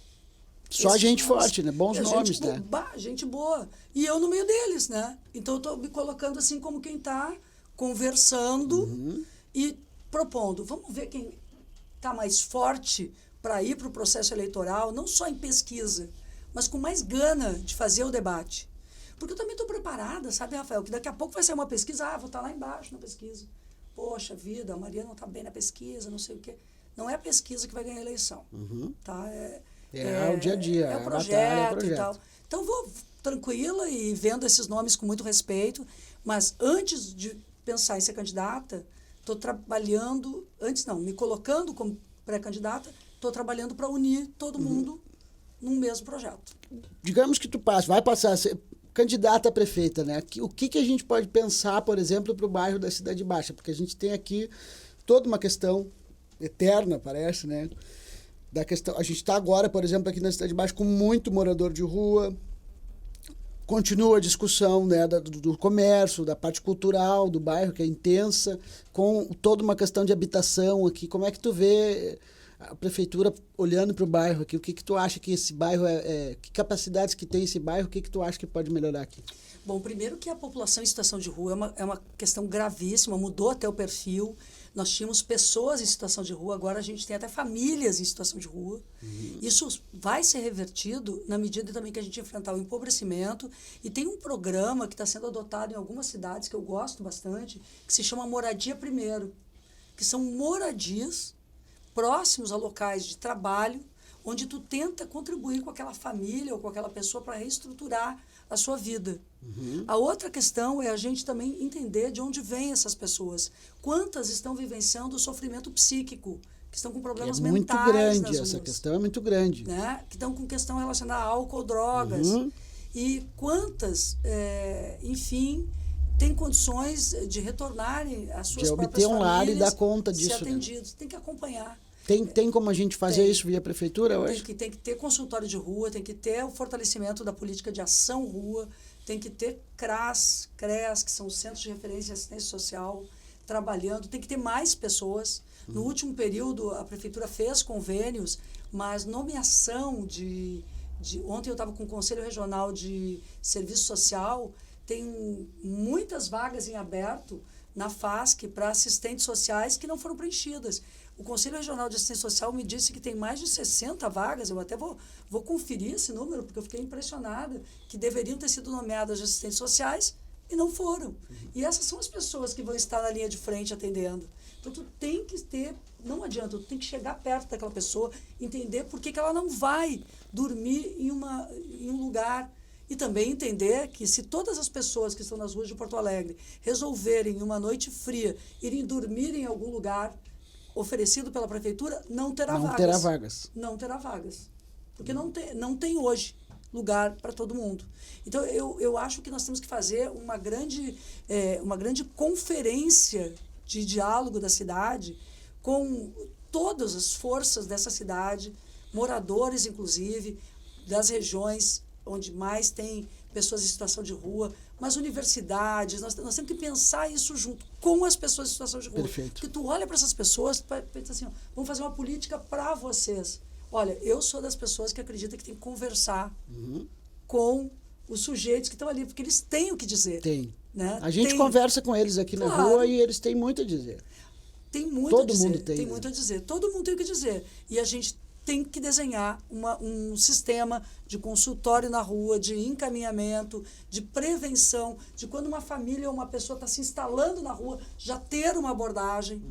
Só gente forte, né? Bons nomes, né? Gente boa. E eu no meio deles, né? Então eu estou me colocando assim como quem está conversando e propondo. Vamos ver quem está mais forte para ir para o processo eleitoral, não só em pesquisa, mas com mais gana de fazer o debate. Porque eu também estou preparada, sabe, Rafael? Que daqui a pouco vai sair uma pesquisa, vou estar lá embaixo na pesquisa. Poxa vida, a Maria não está bem na pesquisa, não sei o quê. Não é a pesquisa que vai ganhar a eleição. Tá? O dia a dia, é o projeto, batalha, é o projeto e tal. Então, vou tranquila e vendo esses nomes com muito respeito, mas antes de pensar em ser candidata, estou trabalhando, me colocando como pré-candidata, estou trabalhando para unir todo mundo num mesmo projeto. Digamos que tu vai passar a ser candidata a prefeita, né? O que a gente pode pensar, por exemplo, para o bairro da Cidade Baixa? Porque a gente tem aqui toda uma questão eterna, parece, né? Da questão, a gente está agora, por exemplo, aqui na Cidade Baixa com muito morador de rua. Continua a discussão, né, do comércio, da parte cultural do bairro, que é intensa, com toda uma questão de habitação aqui. Como é que tu vê a prefeitura olhando para o bairro aqui? O que tu acha que esse bairro que capacidades que tem esse bairro? O que tu acha que pode melhorar aqui? Bom, primeiro que a população em situação de rua é uma questão gravíssima, mudou até o perfil. Nós tínhamos pessoas em situação de rua, agora a gente tem até famílias em situação de rua. Isso vai ser revertido na medida também que a gente enfrentar o empobrecimento. E tem um programa que está sendo adotado em algumas cidades, que eu gosto bastante, que se chama Moradia Primeiro, que são moradias próximos a locais de trabalho, onde tu tenta contribuir com aquela família ou com aquela pessoa para reestruturar a sua vida. A outra questão é a gente também entender de onde vêm essas pessoas. Quantas estão vivenciando o sofrimento psíquico, que estão com problemas mentais muito grande, nas essa ruas, questão é muito grande. né? Que estão com questão relacionada a álcool, drogas. E quantas, enfim, têm condições de retornarem às suas De próprias obter um lar e famílias, dar conta ser disso, né? atendidos. Tem que acompanhar. Tem como a gente fazer Tem. isso via prefeitura hoje? Tem que ter consultório de rua, tem que ter o fortalecimento da política de ação rua, tem que ter CRAS, que são os Centros de Referência e Assistência Social, trabalhando, tem que ter mais pessoas. No último período, a prefeitura fez convênios, mas nomeação ontem eu estava com o Conselho Regional de Serviço Social, tem muitas vagas em aberto na FASC para assistentes sociais que não foram preenchidas. O Conselho Regional de Assistência Social me disse que tem mais de 60 vagas, eu até vou conferir esse número, porque eu fiquei impressionada, que deveriam ter sido nomeadas de assistentes sociais e não foram. E essas são as pessoas que vão estar na linha de frente atendendo. Então, tu tem que ter, não adianta, tu tem que chegar perto daquela pessoa, entender por que ela não vai dormir em um lugar. E também entender que se todas as pessoas que estão nas ruas de Porto Alegre resolverem, em uma noite fria, irem dormir em algum lugar oferecido pela prefeitura, não terá vagas. Não terá vagas. Porque não tem hoje lugar para todo mundo. Então, eu acho que nós temos que fazer uma grande conferência de diálogo da cidade com todas as forças dessa cidade, moradores, inclusive, das regiões onde mais tem pessoas em situação de rua, mas universidades, nós temos que pensar isso junto com as pessoas em situação de rua. Perfeito. Porque tu olha para essas pessoas e pensa assim, ó, vamos fazer uma política para vocês. Olha, eu sou das pessoas que acreditam que tem que conversar com os sujeitos que estão ali, porque eles têm o que dizer. Tem. Né? A gente conversa com eles aqui na rua e eles têm muito a dizer. Tem muito Todo a dizer. mundo tem, né? Muito a dizer. Todo mundo tem o que dizer. E a gente tem que desenhar um sistema de consultório na rua, de encaminhamento, de prevenção, de quando uma família ou uma pessoa está se instalando na rua, já ter uma abordagem,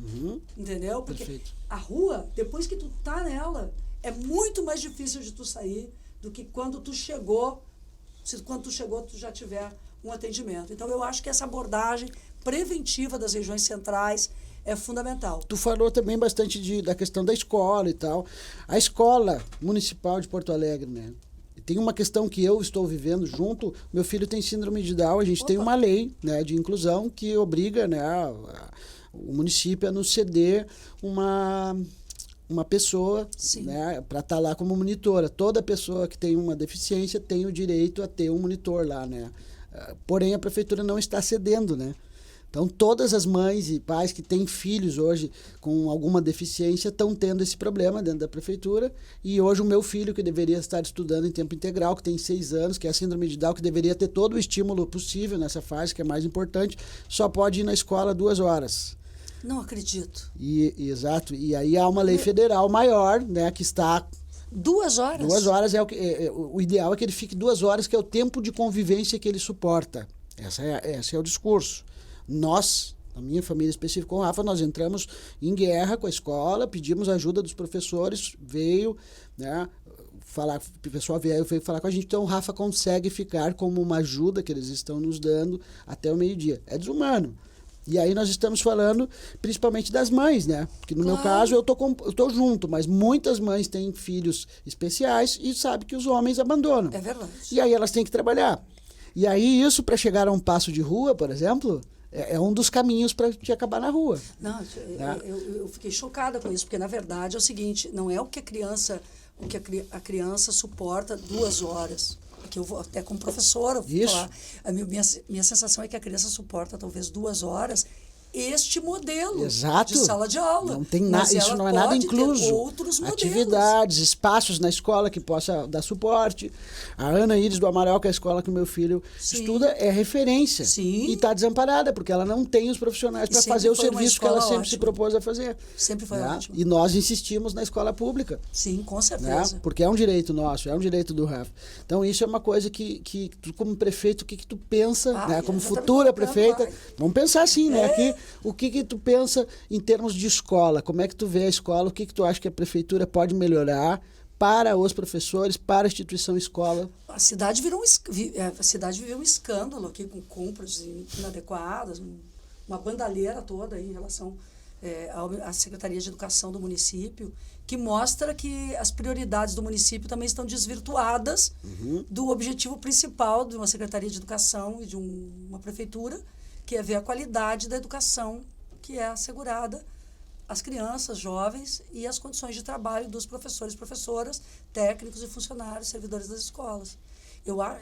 entendeu? Porque Perfeito. a rua, depois que tu tá nela, é muito mais difícil de tu sair do que quando tu chegou, tu já tiver um atendimento. Então, eu acho que essa abordagem preventiva das regiões centrais é fundamental. Tu falou também bastante da questão da escola e tal. A escola municipal de Porto Alegre, né? Tem uma questão que eu estou vivendo junto. Meu filho tem síndrome de Down. A gente tem uma lei, né, de inclusão que obriga, né, o município a nos ceder uma pessoa, né, para estar lá como monitora. Toda pessoa que tem uma deficiência tem o direito a ter um monitor lá, né? Porém, a prefeitura não está cedendo, né? Então, todas as mães e pais que têm filhos hoje com alguma deficiência estão tendo esse problema dentro da prefeitura. E hoje o meu filho, que deveria estar estudando em tempo integral, que tem 6 anos, que é a síndrome de Down, que deveria ter todo o estímulo possível nessa fase, que é mais importante, só pode ir na escola 2 horas. Não acredito. Exato. E aí há uma lei federal maior, né, que está... 2 horas? 2 horas o ideal é que ele fique 2 horas, que é o tempo de convivência que ele suporta. Esse é o discurso. Nós, a minha família específica com o Rafa, nós entramos em guerra com a escola, pedimos ajuda dos professores, veio, né, o pessoal veio falar com a gente, então o Rafa consegue ficar como uma ajuda que eles estão nos dando até o meio-dia. É desumano. E aí nós estamos falando principalmente das mães, né? Porque no meu caso eu tô junto, mas muitas mães têm filhos especiais e sabem que os homens abandonam. É verdade. E aí elas têm que trabalhar. E aí isso, para chegar a um passo de rua, por exemplo, é um dos caminhos para te acabar na rua. Não, eu fiquei chocada com isso, porque na verdade é o seguinte, não é o que a criança suporta 2 horas. Que eu vou até como professora falar. A minha sensação é que a criança suporta talvez 2 horas este modelo Exato. de sala de aula. Não tem isso não é nada incluso. Outros modelos. Atividades, espaços na escola que possa dar suporte. A Ana Iris do Amaral, que é a escola que o meu filho estuda, é referência. Sim. E está desamparada, porque ela não tem os profissionais para fazer o serviço que ela sempre se propôs a fazer. Sempre foi ótimo. E nós insistimos na escola pública. Sim, com certeza. Né? Porque é um direito nosso, é um direito do Rafa. Então, isso é uma coisa que tu, como prefeito, o que tu pensa, né? Como futura prefeita, vamos pensar assim, né? Aqui, O que tu pensa em termos de escola? Como é que tu vê a escola? O que tu acha que a prefeitura pode melhorar para os professores, para a instituição escola? A cidade a cidade viveu um escândalo aqui com compras inadequadas, uma bandalheira toda aí em relação à Secretaria de Educação do município, que mostra que as prioridades do município também estão desvirtuadas do objetivo principal de uma Secretaria de Educação e de uma prefeitura, que é ver a qualidade da educação que é assegurada às crianças, jovens e as condições de trabalho dos professores, professoras, técnicos e funcionários, servidores das escolas.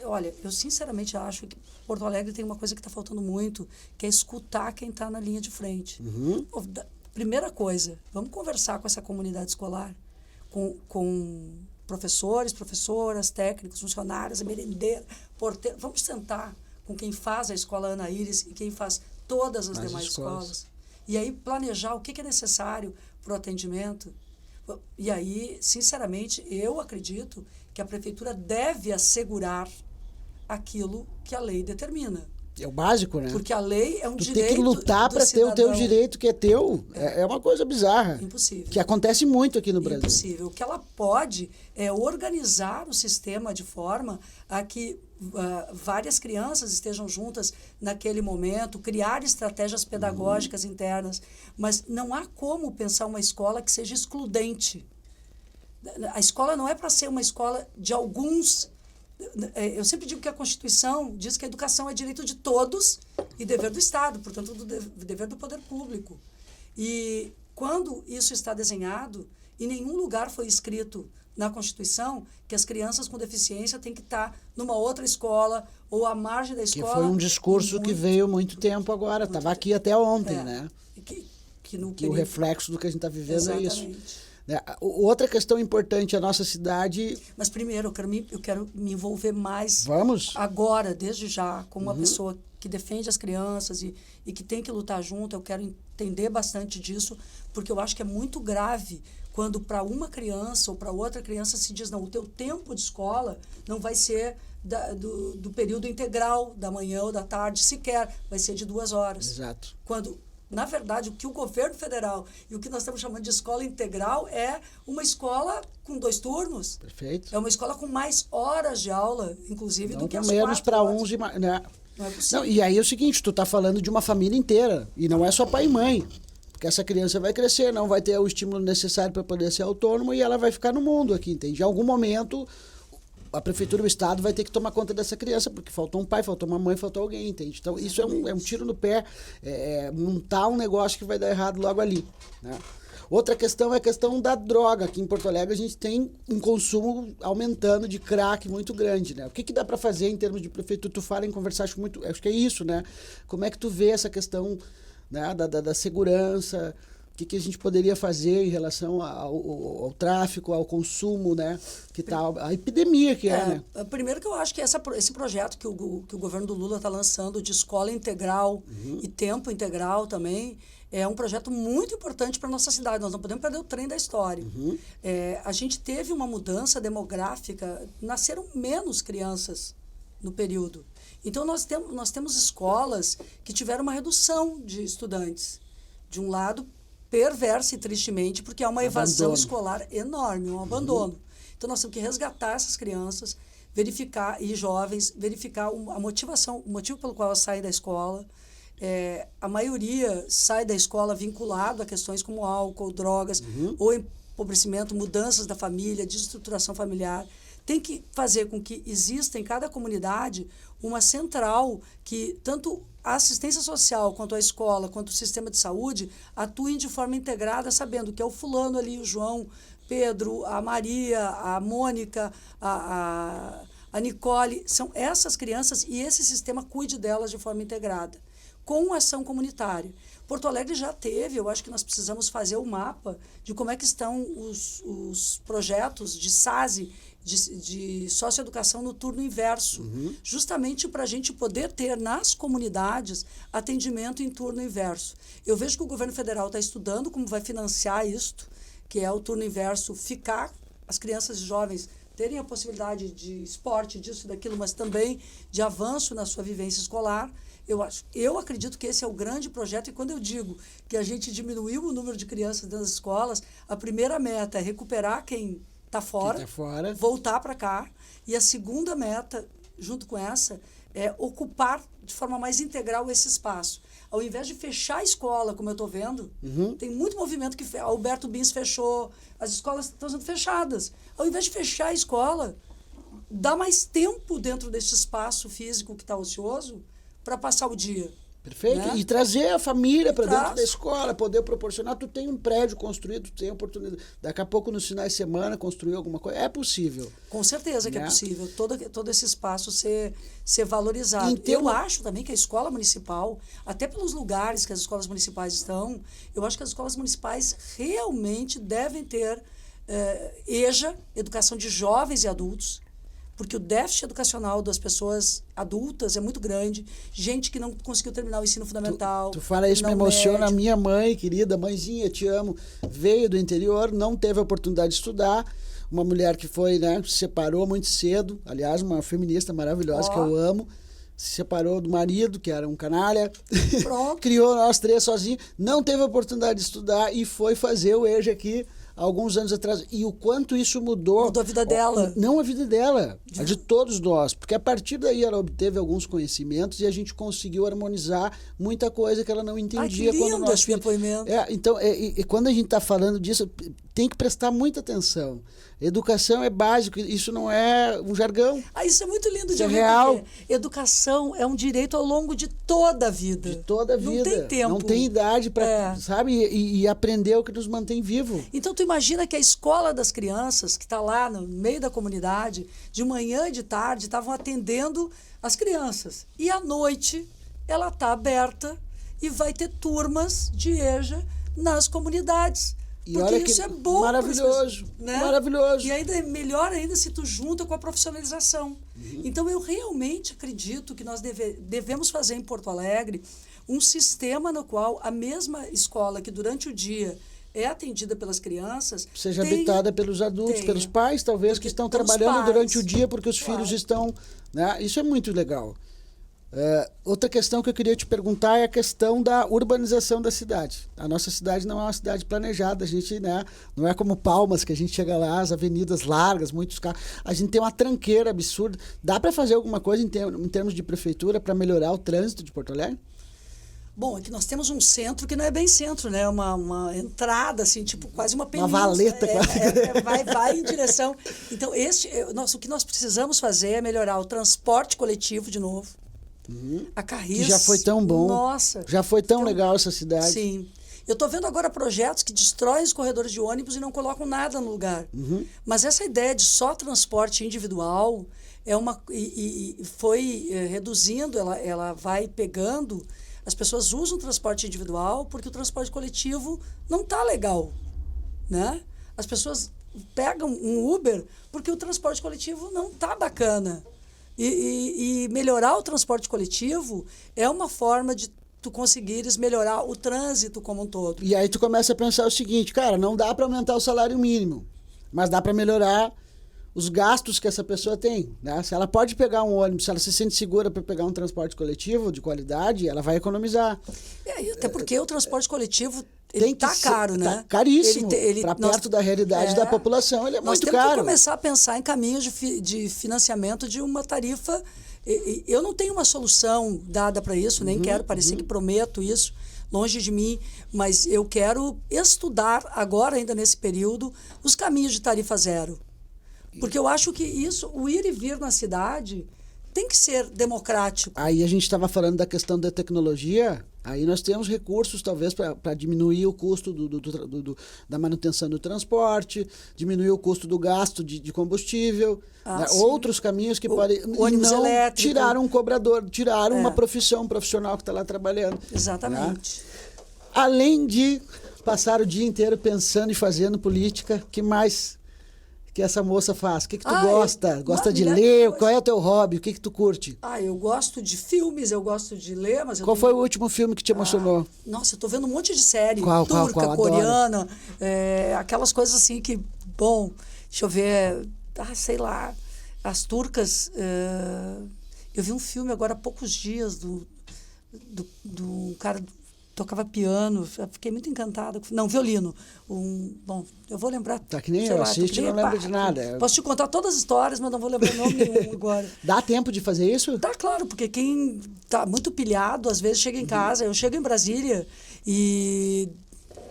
Olha, eu sinceramente acho que Porto Alegre tem uma coisa que está faltando muito, que é escutar quem está na linha de frente. Primeira coisa, vamos conversar com essa comunidade escolar, com professores, professoras, técnicos, funcionários, merendeira, porteiro. Vamos sentar com quem faz a escola Ana Íris e quem faz todas as demais escolas. E aí planejar o que é necessário para o atendimento. E aí, sinceramente, eu acredito que a prefeitura deve assegurar aquilo que a lei determina. É o básico, né? Porque a lei é um direito. Tu tem que lutar para ter o teu direito, que é teu. É uma coisa bizarra. Impossível. Que acontece muito aqui no Brasil. Impossível. O que ela pode é organizar o sistema de forma a que várias crianças estejam juntas naquele momento, criar estratégias pedagógicas internas. Mas não há como pensar uma escola que seja excludente. A escola não é para ser uma escola de alguns. Eu sempre digo que a Constituição diz que a educação é direito de todos e dever do Estado, portanto, dever do poder público. E quando isso está desenhado, em nenhum lugar foi escrito na Constituição que as crianças com deficiência têm que estar numa outra escola ou à margem da escola. Que foi um discurso que veio muito tempo agora, estava aqui até ontem, né? Que o reflexo do que a gente está vivendo Exatamente. É isso. Outra questão importante, a nossa cidade... Mas primeiro, eu quero me envolver mais agora, desde já, como uma pessoa que defende as crianças e que tem que lutar junto. Eu quero entender bastante disso, porque eu acho que é muito grave quando para uma criança ou para outra criança se diz, não, o teu tempo de escola não vai ser do período integral, da manhã ou da tarde, sequer, vai ser de 2 horas. Exato. Quando... Na verdade, o que o governo federal e o que nós estamos chamando de escola integral é uma escola com 2 turnos. Perfeito. É uma escola com mais horas de aula, inclusive, não do que as menos 4 para horas. uns e mais, né? Não é possível. E aí é o seguinte, tu tá falando de uma família inteira, e não é só pai e mãe. Porque essa criança vai crescer, não vai ter o estímulo necessário para poder ser autônomo e ela vai ficar no mundo aqui, entende? Em algum momento, a prefeitura, o Estado vai ter que tomar conta dessa criança, porque faltou um pai, faltou uma mãe, faltou alguém, entende? Então, isso é um tiro no pé, montar um negócio que vai dar errado logo ali, né? Outra questão é a questão da droga. Aqui em Porto Alegre a gente tem um consumo aumentando de crack muito grande, né? O que dá para fazer em termos de prefeitura? Tu fala em conversar, acho que é isso, né? Como é que tu vê essa questão, né, da segurança? O que a gente poderia fazer em relação ao tráfico, ao consumo, né? Que tal a epidemia que né? Primeiro que eu acho que esse projeto que o governo do Lula está lançando de escola integral e tempo integral também é um projeto muito importante para a nossa cidade. Nós não podemos perder o trem da história. A gente teve uma mudança demográfica, nasceram menos crianças no período. Então, nós temos escolas que tiveram uma redução de estudantes. De um lado, perversa e tristemente, porque há uma evasão escolar enorme, um abandono. Então, nós temos que resgatar essas crianças, verificar, e jovens, verificar a motivação, o motivo pelo qual elas saem da escola. A maioria sai da escola vinculado a questões como álcool, drogas, ou empobrecimento, mudanças da família, desestruturação familiar. Tem que fazer com que exista em cada comunidade uma central que tanto a assistência social, quanto a escola, quanto o sistema de saúde atuem de forma integrada, sabendo que é o fulano ali, o João, Pedro, a Maria, a Mônica, a Nicole, são essas crianças e esse sistema cuide delas de forma integrada, com ação comunitária. Porto Alegre já teve, eu acho que nós precisamos fazer o mapa de como é que estão os projetos de SASE, de socioeducação no turno inverso, justamente para a gente poder ter nas comunidades atendimento em turno inverso. Eu vejo que o governo federal está estudando como vai financiar isto, que é o turno inverso, ficar as crianças e jovens terem a possibilidade de esporte, disso, daquilo, mas também de avanço na sua vivência escolar. Eu acredito que esse é o grande projeto, e quando eu digo que a gente diminuiu o número de crianças dentro das escolas, a primeira meta é recuperar quem está fora, voltar para cá, e a segunda meta, junto com essa, é ocupar de forma mais integral esse espaço. Ao invés de fechar a escola, como eu estou vendo, tem muito movimento que Alberto Bins fechou, as escolas estão sendo fechadas. Ao invés de fechar a escola, dá mais tempo dentro desse espaço físico que está ocioso para passar o dia. Perfeito. Né? E trazer a família para dentro da escola, poder proporcionar. Tu tem um prédio construído, tu tem oportunidade. Daqui a pouco, nos finais de semana, construir alguma coisa. É possível. Com certeza que é possível. Todo esse espaço ser valorizado. Eu acho também que a escola municipal, até pelos lugares que as escolas municipais estão, eu acho que as escolas municipais realmente devem ter EJA, educação de jovens e adultos, porque o déficit educacional das pessoas adultas é muito grande. Gente que não conseguiu terminar o ensino fundamental. Tu fala isso, me emociona. A minha mãe, querida, mãezinha, te amo, veio do interior, não teve a oportunidade de estudar. Uma mulher que foi, né, se separou muito cedo. Aliás, uma feminista maravilhosa que eu amo. Se separou do marido, que era um canalha. Criou nós três sozinhos. Não teve a oportunidade de estudar e foi fazer o EJA aqui alguns anos atrás. E o quanto isso mudou a vida dela. Não a vida dela, a de todos nós. Porque a partir daí ela obteve alguns conhecimentos e a gente conseguiu harmonizar muita coisa que ela não entendia. Que lindo esse depoimento. Então, quando a gente está falando disso, tem que prestar muita atenção. Educação é básico, isso não é um jargão. Isso é muito lindo de ver. É real. Educação é um direito ao longo de toda a vida. De toda a vida. Não tem tempo. Não tem idade para, sabe? E aprender o que nos mantém vivo. Então, tu imagina que a escola das crianças, que está lá no meio da comunidade, de manhã e de tarde, estavam atendendo as crianças. E à noite, ela está aberta e vai ter turmas de EJA nas comunidades. E porque olha isso que é bom. Maravilhoso, né? Maravilhoso. E ainda é melhor ainda se tu junta com a profissionalização. Então, eu realmente acredito que nós devemos fazer em Porto Alegre um sistema no qual a mesma escola que durante o dia é atendida pelas crianças... Seja habitada pelos adultos, pelos pais, talvez, porque que estão trabalhando durante o dia porque os filhos estão... Né? Isso é muito legal. Outra questão que eu queria te perguntar é a questão da urbanização da cidade. A nossa cidade não é uma cidade planejada, a gente, né, não é como Palmas, que a gente chega lá, as avenidas largas, muitos carros. A gente tem uma tranqueira absurda. Dá para fazer alguma coisa em termos de prefeitura para melhorar o trânsito de Porto Alegre? Bom, é que nós temos um centro que não é bem centro, né? Uma entrada, assim, tipo, quase uma península. Uma valeta quase. Vai em direção... Então, o que nós precisamos fazer é melhorar o transporte coletivo de novo. A Carris. Que já foi tão bom. Nossa. Já foi tão legal essa cidade. Sim. Eu estou vendo agora projetos que destroem os corredores de ônibus e não colocam nada no lugar. Mas essa ideia de só transporte individual foi reduzindo, ela vai pegando. As pessoas usam o transporte individual porque o transporte coletivo não está legal, né? As pessoas pegam um Uber porque o transporte coletivo não está bacana. E melhorar o transporte coletivo é uma forma de tu conseguires melhorar o trânsito como um todo. E aí tu começa a pensar o seguinte, cara, não dá para aumentar o salário mínimo, mas dá para melhorar os gastos que essa pessoa tem, né? Se ela pode pegar um ônibus, se ela se sente segura para pegar um transporte coletivo de qualidade, ela vai economizar. Até porque o transporte coletivo ele tá caro, né? Tá caríssimo. Para perto da realidade da população, ele é muito caro. Nós temos que começar a pensar em caminhos de financiamento de uma tarifa. Eu não tenho uma solução dada para isso, nem quero parecer que prometo isso, longe de mim, mas eu quero estudar agora, ainda nesse período, os caminhos de tarifa zero. Porque eu acho que o ir e vir na cidade tem que ser democrático. Aí a gente estava falando da questão da tecnologia, aí nós temos recursos talvez para diminuir o custo da manutenção do transporte, diminuir o custo do gasto de combustível, né? Outros caminhos que podem... Ônibus não elétrico. Tirar um cobrador, tirar uma profissão, um profissional que está lá trabalhando. Exatamente. Né? Além de passar o dia inteiro pensando e fazendo política, que mais... que essa moça faz? O que tu gosta? Gosta de ler? Qual é o teu hobby? O que tu curte? Eu gosto de filmes, eu gosto de ler, mas... Qual foi o último filme que te emocionou? Nossa, eu tô vendo um monte de série. Qual? Turca, coreana, aquelas coisas assim que... Bom, deixa eu ver... sei lá, as turcas... eu vi um filme agora há poucos dias do cara que tocava piano, eu fiquei muito encantada. Não, violino. Bom, eu vou lembrar... Tá que nem sei eu lá, assisto e não lembro de nada. Posso te contar todas as histórias, mas não vou lembrar nome nenhum agora. Dá tempo de fazer isso? Tá, claro, porque quem tá muito pilhado, às vezes chega em casa, eu chego em Brasília e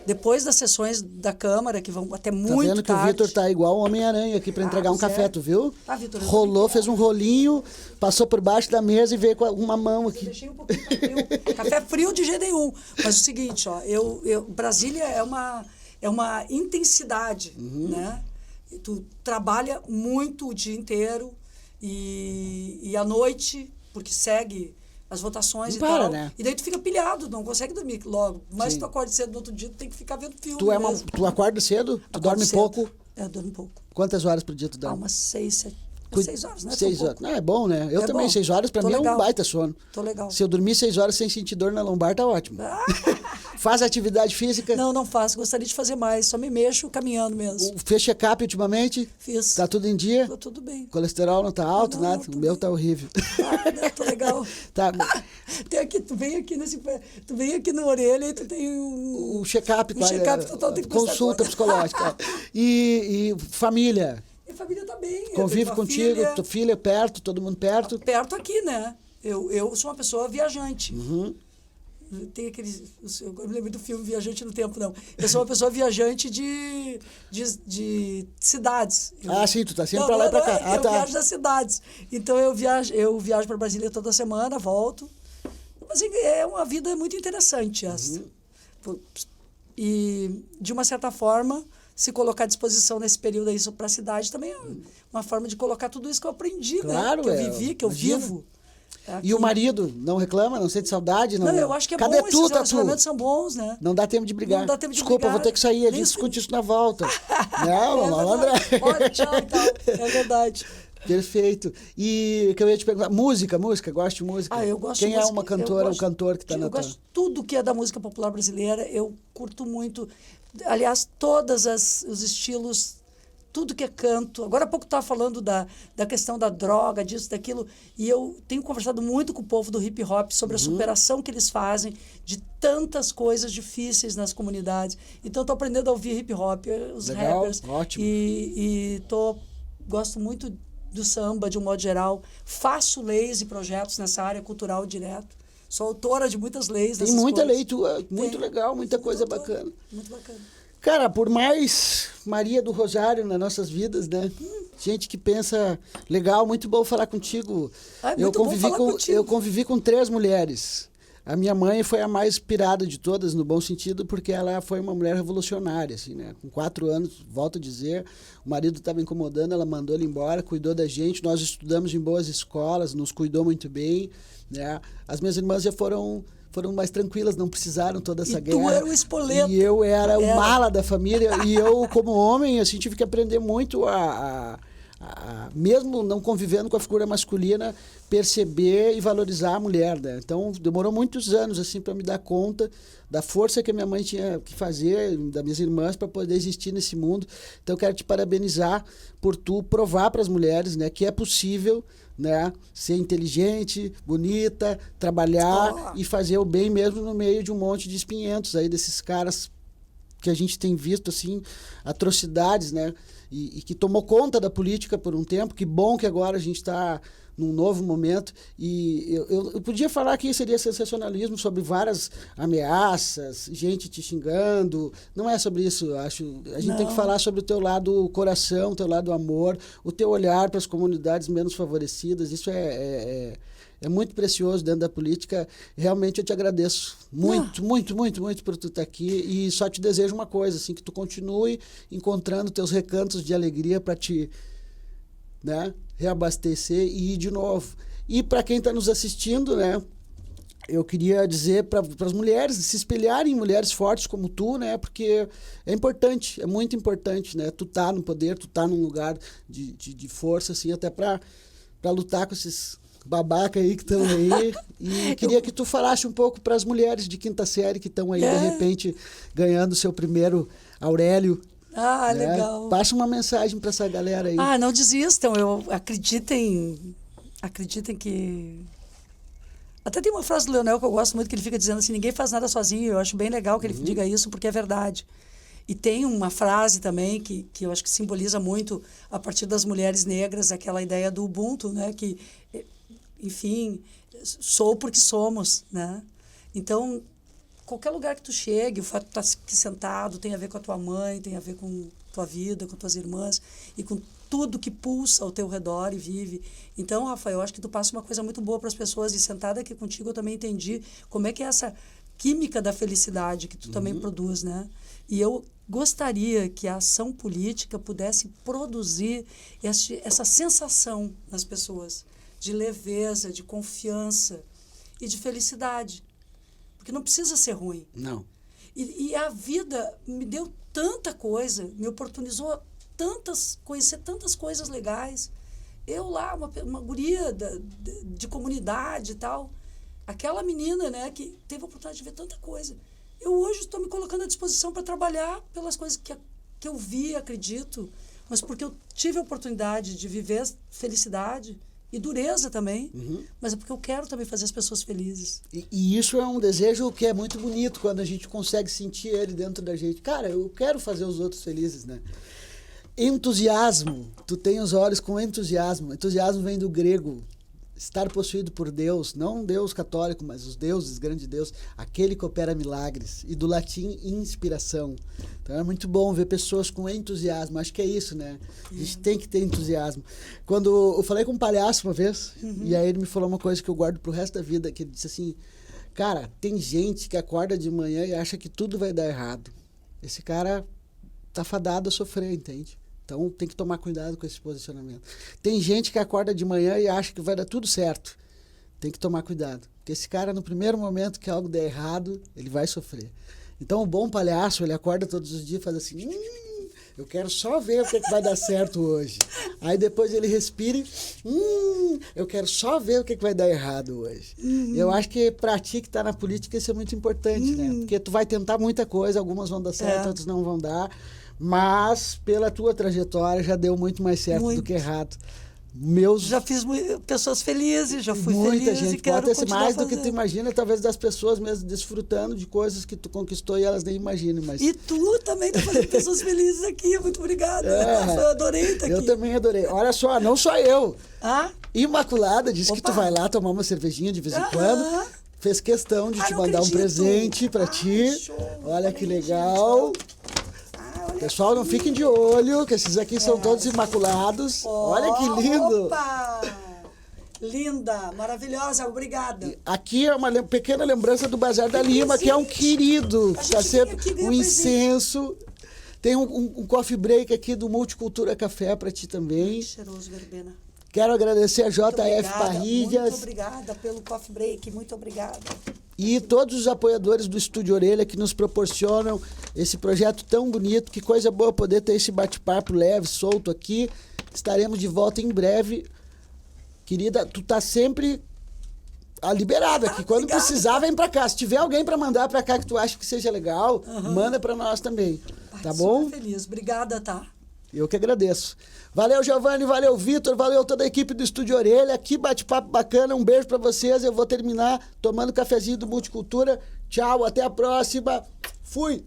depois das sessões da Câmara, que vão até muito tarde... Tá vendo que o Vitor tá igual o Homem-Aranha aqui para entregar um café, tu viu? Ah, Vitor, rolou, fez um rolinho, passou por baixo da mesa e veio com uma mão aqui. Eu deixei um pouquinho frio. Café frio de jeito nenhum. Mas o seguinte, ó, Brasília é uma intensidade, né? E tu trabalha muito o dia inteiro e à noite, porque segue as votações Não e para, tal. né? E daí tu fica pilhado, não consegue dormir logo. Mas Sim. tu acorda cedo no outro dia, tu tem que ficar vendo filme mesmo. Tu acorda cedo? Tu Acordo dorme cedo. pouco? Eu durmo pouco. Quantas horas por dia tu dorme? Umas 6, 7... 6 horas, né? 6 horas. Não, é bom, né? Eu É também, bom. 6 horas pra Tô mim é um legal. baita sono. Tô legal. Se eu dormir 6 horas sem sentir dor na lombar, tá ótimo. Faz atividade física? Não faço. Gostaria de fazer mais. Só me mexo caminhando mesmo. Fez check-up ultimamente? Fiz. Tá tudo em dia? Tô tudo bem. Colesterol não tá alto, Não, nada? tudo O meu bem. tá horrível. Tô legal. Tá. Tu vem aqui na orelha e tu tem O check-up, um check-up total, tem que prestar consulta conta. psicológica. E família? Minha família tá bem. Convive contigo, tua filha perto, todo mundo perto? Perto aqui, né? Eu sou uma pessoa viajante. Uhum. Tem aquele... Eu não lembro do filme Viajante no Tempo, não. Eu sou uma pessoa viajante de cidades. Sim, tu tá sempre pra lá e pra cá. Eu viajo das cidades. Então, eu viajo para Brasília toda semana, volto. Mas é uma vida muito interessante essa. E, de uma certa forma, se colocar à disposição nesse período aí para a cidade também é uma forma de colocar tudo isso que eu aprendi, claro, né? Que eu vivi, que eu imagina. vivo. E o marido não reclama, não sente saudade? Não, eu acho que é Cadê bom, tu, esses Tatu? relacionamentos são bons, né? Não dá tempo de brigar. Não dá tempo de Desculpa, brigar. vou ter que sair, a gente Isso. discute isso na volta. Não, malandra. Olha, tchau e tal. É verdade. Perfeito. E que eu ia te perguntar, música, gosto de música? Eu gosto Quem de é música. uma cantora, um cantor que está na Eu tua... gosto de tudo que é da música popular brasileira, eu curto muito. Aliás, todos os estilos, tudo que é canto. Agora há pouco estava falando da questão da droga, disso, daquilo, e eu tenho conversado muito com o povo do hip hop sobre a superação que eles fazem de tantas coisas difíceis nas comunidades. Então, estou aprendendo a ouvir hip hop, os Legal, rappers. ótimo. E gosto muito do samba, de um modo geral. Faço leis e projetos nessa área cultural direto. Sou autora de muitas leis. Tem dessas muita coisas. lei tua, muito legal, muita coisa bacana. Muito bacana. Cara, por mais Maria do Rosário nas nossas vidas, né? Gente que pensa, legal, muito bom falar contigo. Muito bom falar contigo. Eu convivi com 3 mulheres. A minha mãe foi a mais pirada de todas, no bom sentido, porque ela foi uma mulher revolucionária, assim, né? Com 4 anos, volto a dizer, o marido estava incomodando, ela mandou ele embora, cuidou da gente, nós estudamos em boas escolas, nos cuidou muito bem, né? As minhas irmãs já foram mais tranquilas, não precisaram toda essa guerra. Tu era o espoleto. E eu era o mala da família, e eu, como homem, assim, tive que aprender muito mesmo não convivendo com a figura masculina, perceber e valorizar a mulher, né? Então, demorou muitos anos, assim, para me dar conta da força que a minha mãe tinha que fazer, das minhas irmãs, para poder existir nesse mundo. Então, eu quero te parabenizar por tu provar para as mulheres, né, que é possível, né, ser inteligente, bonita, trabalhar e fazer o bem mesmo no meio de um monte de espinhentos aí, desses caras que a gente tem visto, assim, atrocidades, né? E que tomou conta da política por um tempo. Que bom que agora a gente está num novo momento. E eu podia falar que seria sensacionalismo sobre várias ameaças, gente te xingando. Não é sobre isso, eu acho. A gente tem que falar sobre o teu lado coração, o teu lado amor, o teu olhar para as comunidades menos favorecidas. Isso é muito precioso dentro da política. Realmente eu te agradeço muito por tu estar aqui, e só te desejo uma coisa, assim, que tu continue encontrando teus recantos de alegria para te, né, reabastecer e ir de novo. E para quem está nos assistindo, né, eu queria dizer para as mulheres se espelharem em mulheres fortes como tu, né, porque é importante, é muito importante, né, tu tá no poder, tu tá num lugar de força, assim, até para lutar com esses babaca aí que estão aí. E queria que tu falasse um pouco para as mulheres de 5ª série que estão aí, de repente, ganhando seu primeiro Aurélio. Ah, né? legal. Passa uma mensagem para essa galera aí. Ah, não desistam. Acreditem que... Até tem uma frase do Leonel que eu gosto muito, que ele fica dizendo assim, ninguém faz nada sozinho. Eu acho bem legal que ele diga isso, porque é verdade. E tem uma frase também que eu acho que simboliza muito, a partir das mulheres negras, aquela ideia do Ubuntu, né? Que, enfim, sou porque somos, né? Então, qualquer lugar que tu chegue, o fato de tu estar aqui sentado tem a ver com a tua mãe, tem a ver com tua vida, com tuas irmãs e com tudo que pulsa ao teu redor e vive. Então, Rafael, eu acho que tu passa uma coisa muito boa para as pessoas, e sentada aqui contigo eu também entendi como é que é essa química da felicidade que tu também produz, né? E eu gostaria que a ação política pudesse produzir essa sensação nas pessoas de leveza, de confiança e de felicidade. Porque não precisa ser ruim. Não. E a vida me deu tanta coisa, me oportunizou conhecer tantas coisas legais. Eu lá, uma guria de comunidade e tal, aquela menina, né, que teve a oportunidade de ver tanta coisa. Eu hoje estou me colocando à disposição para trabalhar pelas coisas que eu vi, acredito, mas porque eu tive a oportunidade de viver felicidade e dureza também, mas é porque eu quero também fazer as pessoas felizes. E isso é um desejo que é muito bonito, quando a gente consegue sentir ele dentro da gente. Cara, eu quero fazer os outros felizes, né? Entusiasmo. Tu tem os olhos com entusiasmo. Entusiasmo vem do grego. Estar possuído por Deus, não Deus católico, mas os deuses, grande Deus, aquele que opera milagres. E do latim, inspiração. Então é muito bom ver pessoas com entusiasmo. Acho que é isso, né? A gente tem que ter entusiasmo. Quando eu falei com um palhaço uma vez, e aí ele me falou uma coisa que eu guardo pro resto da vida, que ele disse assim, cara, tem gente que acorda de manhã e acha que tudo vai dar errado. Esse cara tá fadado a sofrer, entende? Então, tem que tomar cuidado com esse posicionamento. Tem gente que acorda de manhã e acha que vai dar tudo certo. Tem que tomar cuidado. Porque esse cara, no primeiro momento que algo der errado, ele vai sofrer. Então, o bom palhaço, ele acorda todos os dias e faz assim, eu quero só ver o que vai dar certo hoje. Aí, depois ele respira e, eu quero só ver o que vai dar errado hoje. Eu acho que pra ti que tá na política, isso é muito importante, né? Porque tu vai tentar muita coisa, algumas vão dar certo, outras não vão dar. Mas, pela tua trajetória, já deu muito mais certo do que errado. Já fiz pessoas felizes, já fui muita feliz gente, e quero pode ser continuar mais do que tu fazendo. imagina, talvez das pessoas mesmo desfrutando de coisas que tu conquistou e elas nem imaginam. Mas... E tu também tá fazendo pessoas felizes aqui, muito obrigada. Eu adorei estar aqui. Eu também adorei. Olha só, não só eu. Ah? Imaculada disse que tu vai lá tomar uma cervejinha de vez em quando. Fez questão de te mandar um presente pra ti. Show. Olha que legal. Pessoal, não fiquem de olho, que esses aqui são todos imaculados. Olha que lindo! Opa! Linda, maravilhosa, obrigada. Aqui é uma pequena lembrança do Bazar da Lima, que é um querido. Tá sempre um incenso. Tem um coffee break aqui do Multicultura Café para ti também. Cheiroso, verbena. Quero agradecer a JF Parrilhas. Muito obrigada pelo coffee break, muito obrigada. E todos os apoiadores do Estúdio Orelha que nos proporcionam esse projeto tão bonito. Que coisa boa poder ter esse bate-papo leve, solto aqui. Estaremos de volta em breve. Querida, tu tá sempre liberada aqui. Quando precisar, vem pra cá. Se tiver alguém pra mandar pra cá que tu acha que seja legal, manda pra nós também. Tá bom? Super feliz. Obrigada, tá? Eu que agradeço. Valeu, Giovanni, valeu, Vitor, valeu toda a equipe do Estúdio Orelha. Que bate-papo bacana, um beijo pra vocês. Eu vou terminar tomando cafezinho do Multicultura. Tchau, até a próxima. Fui!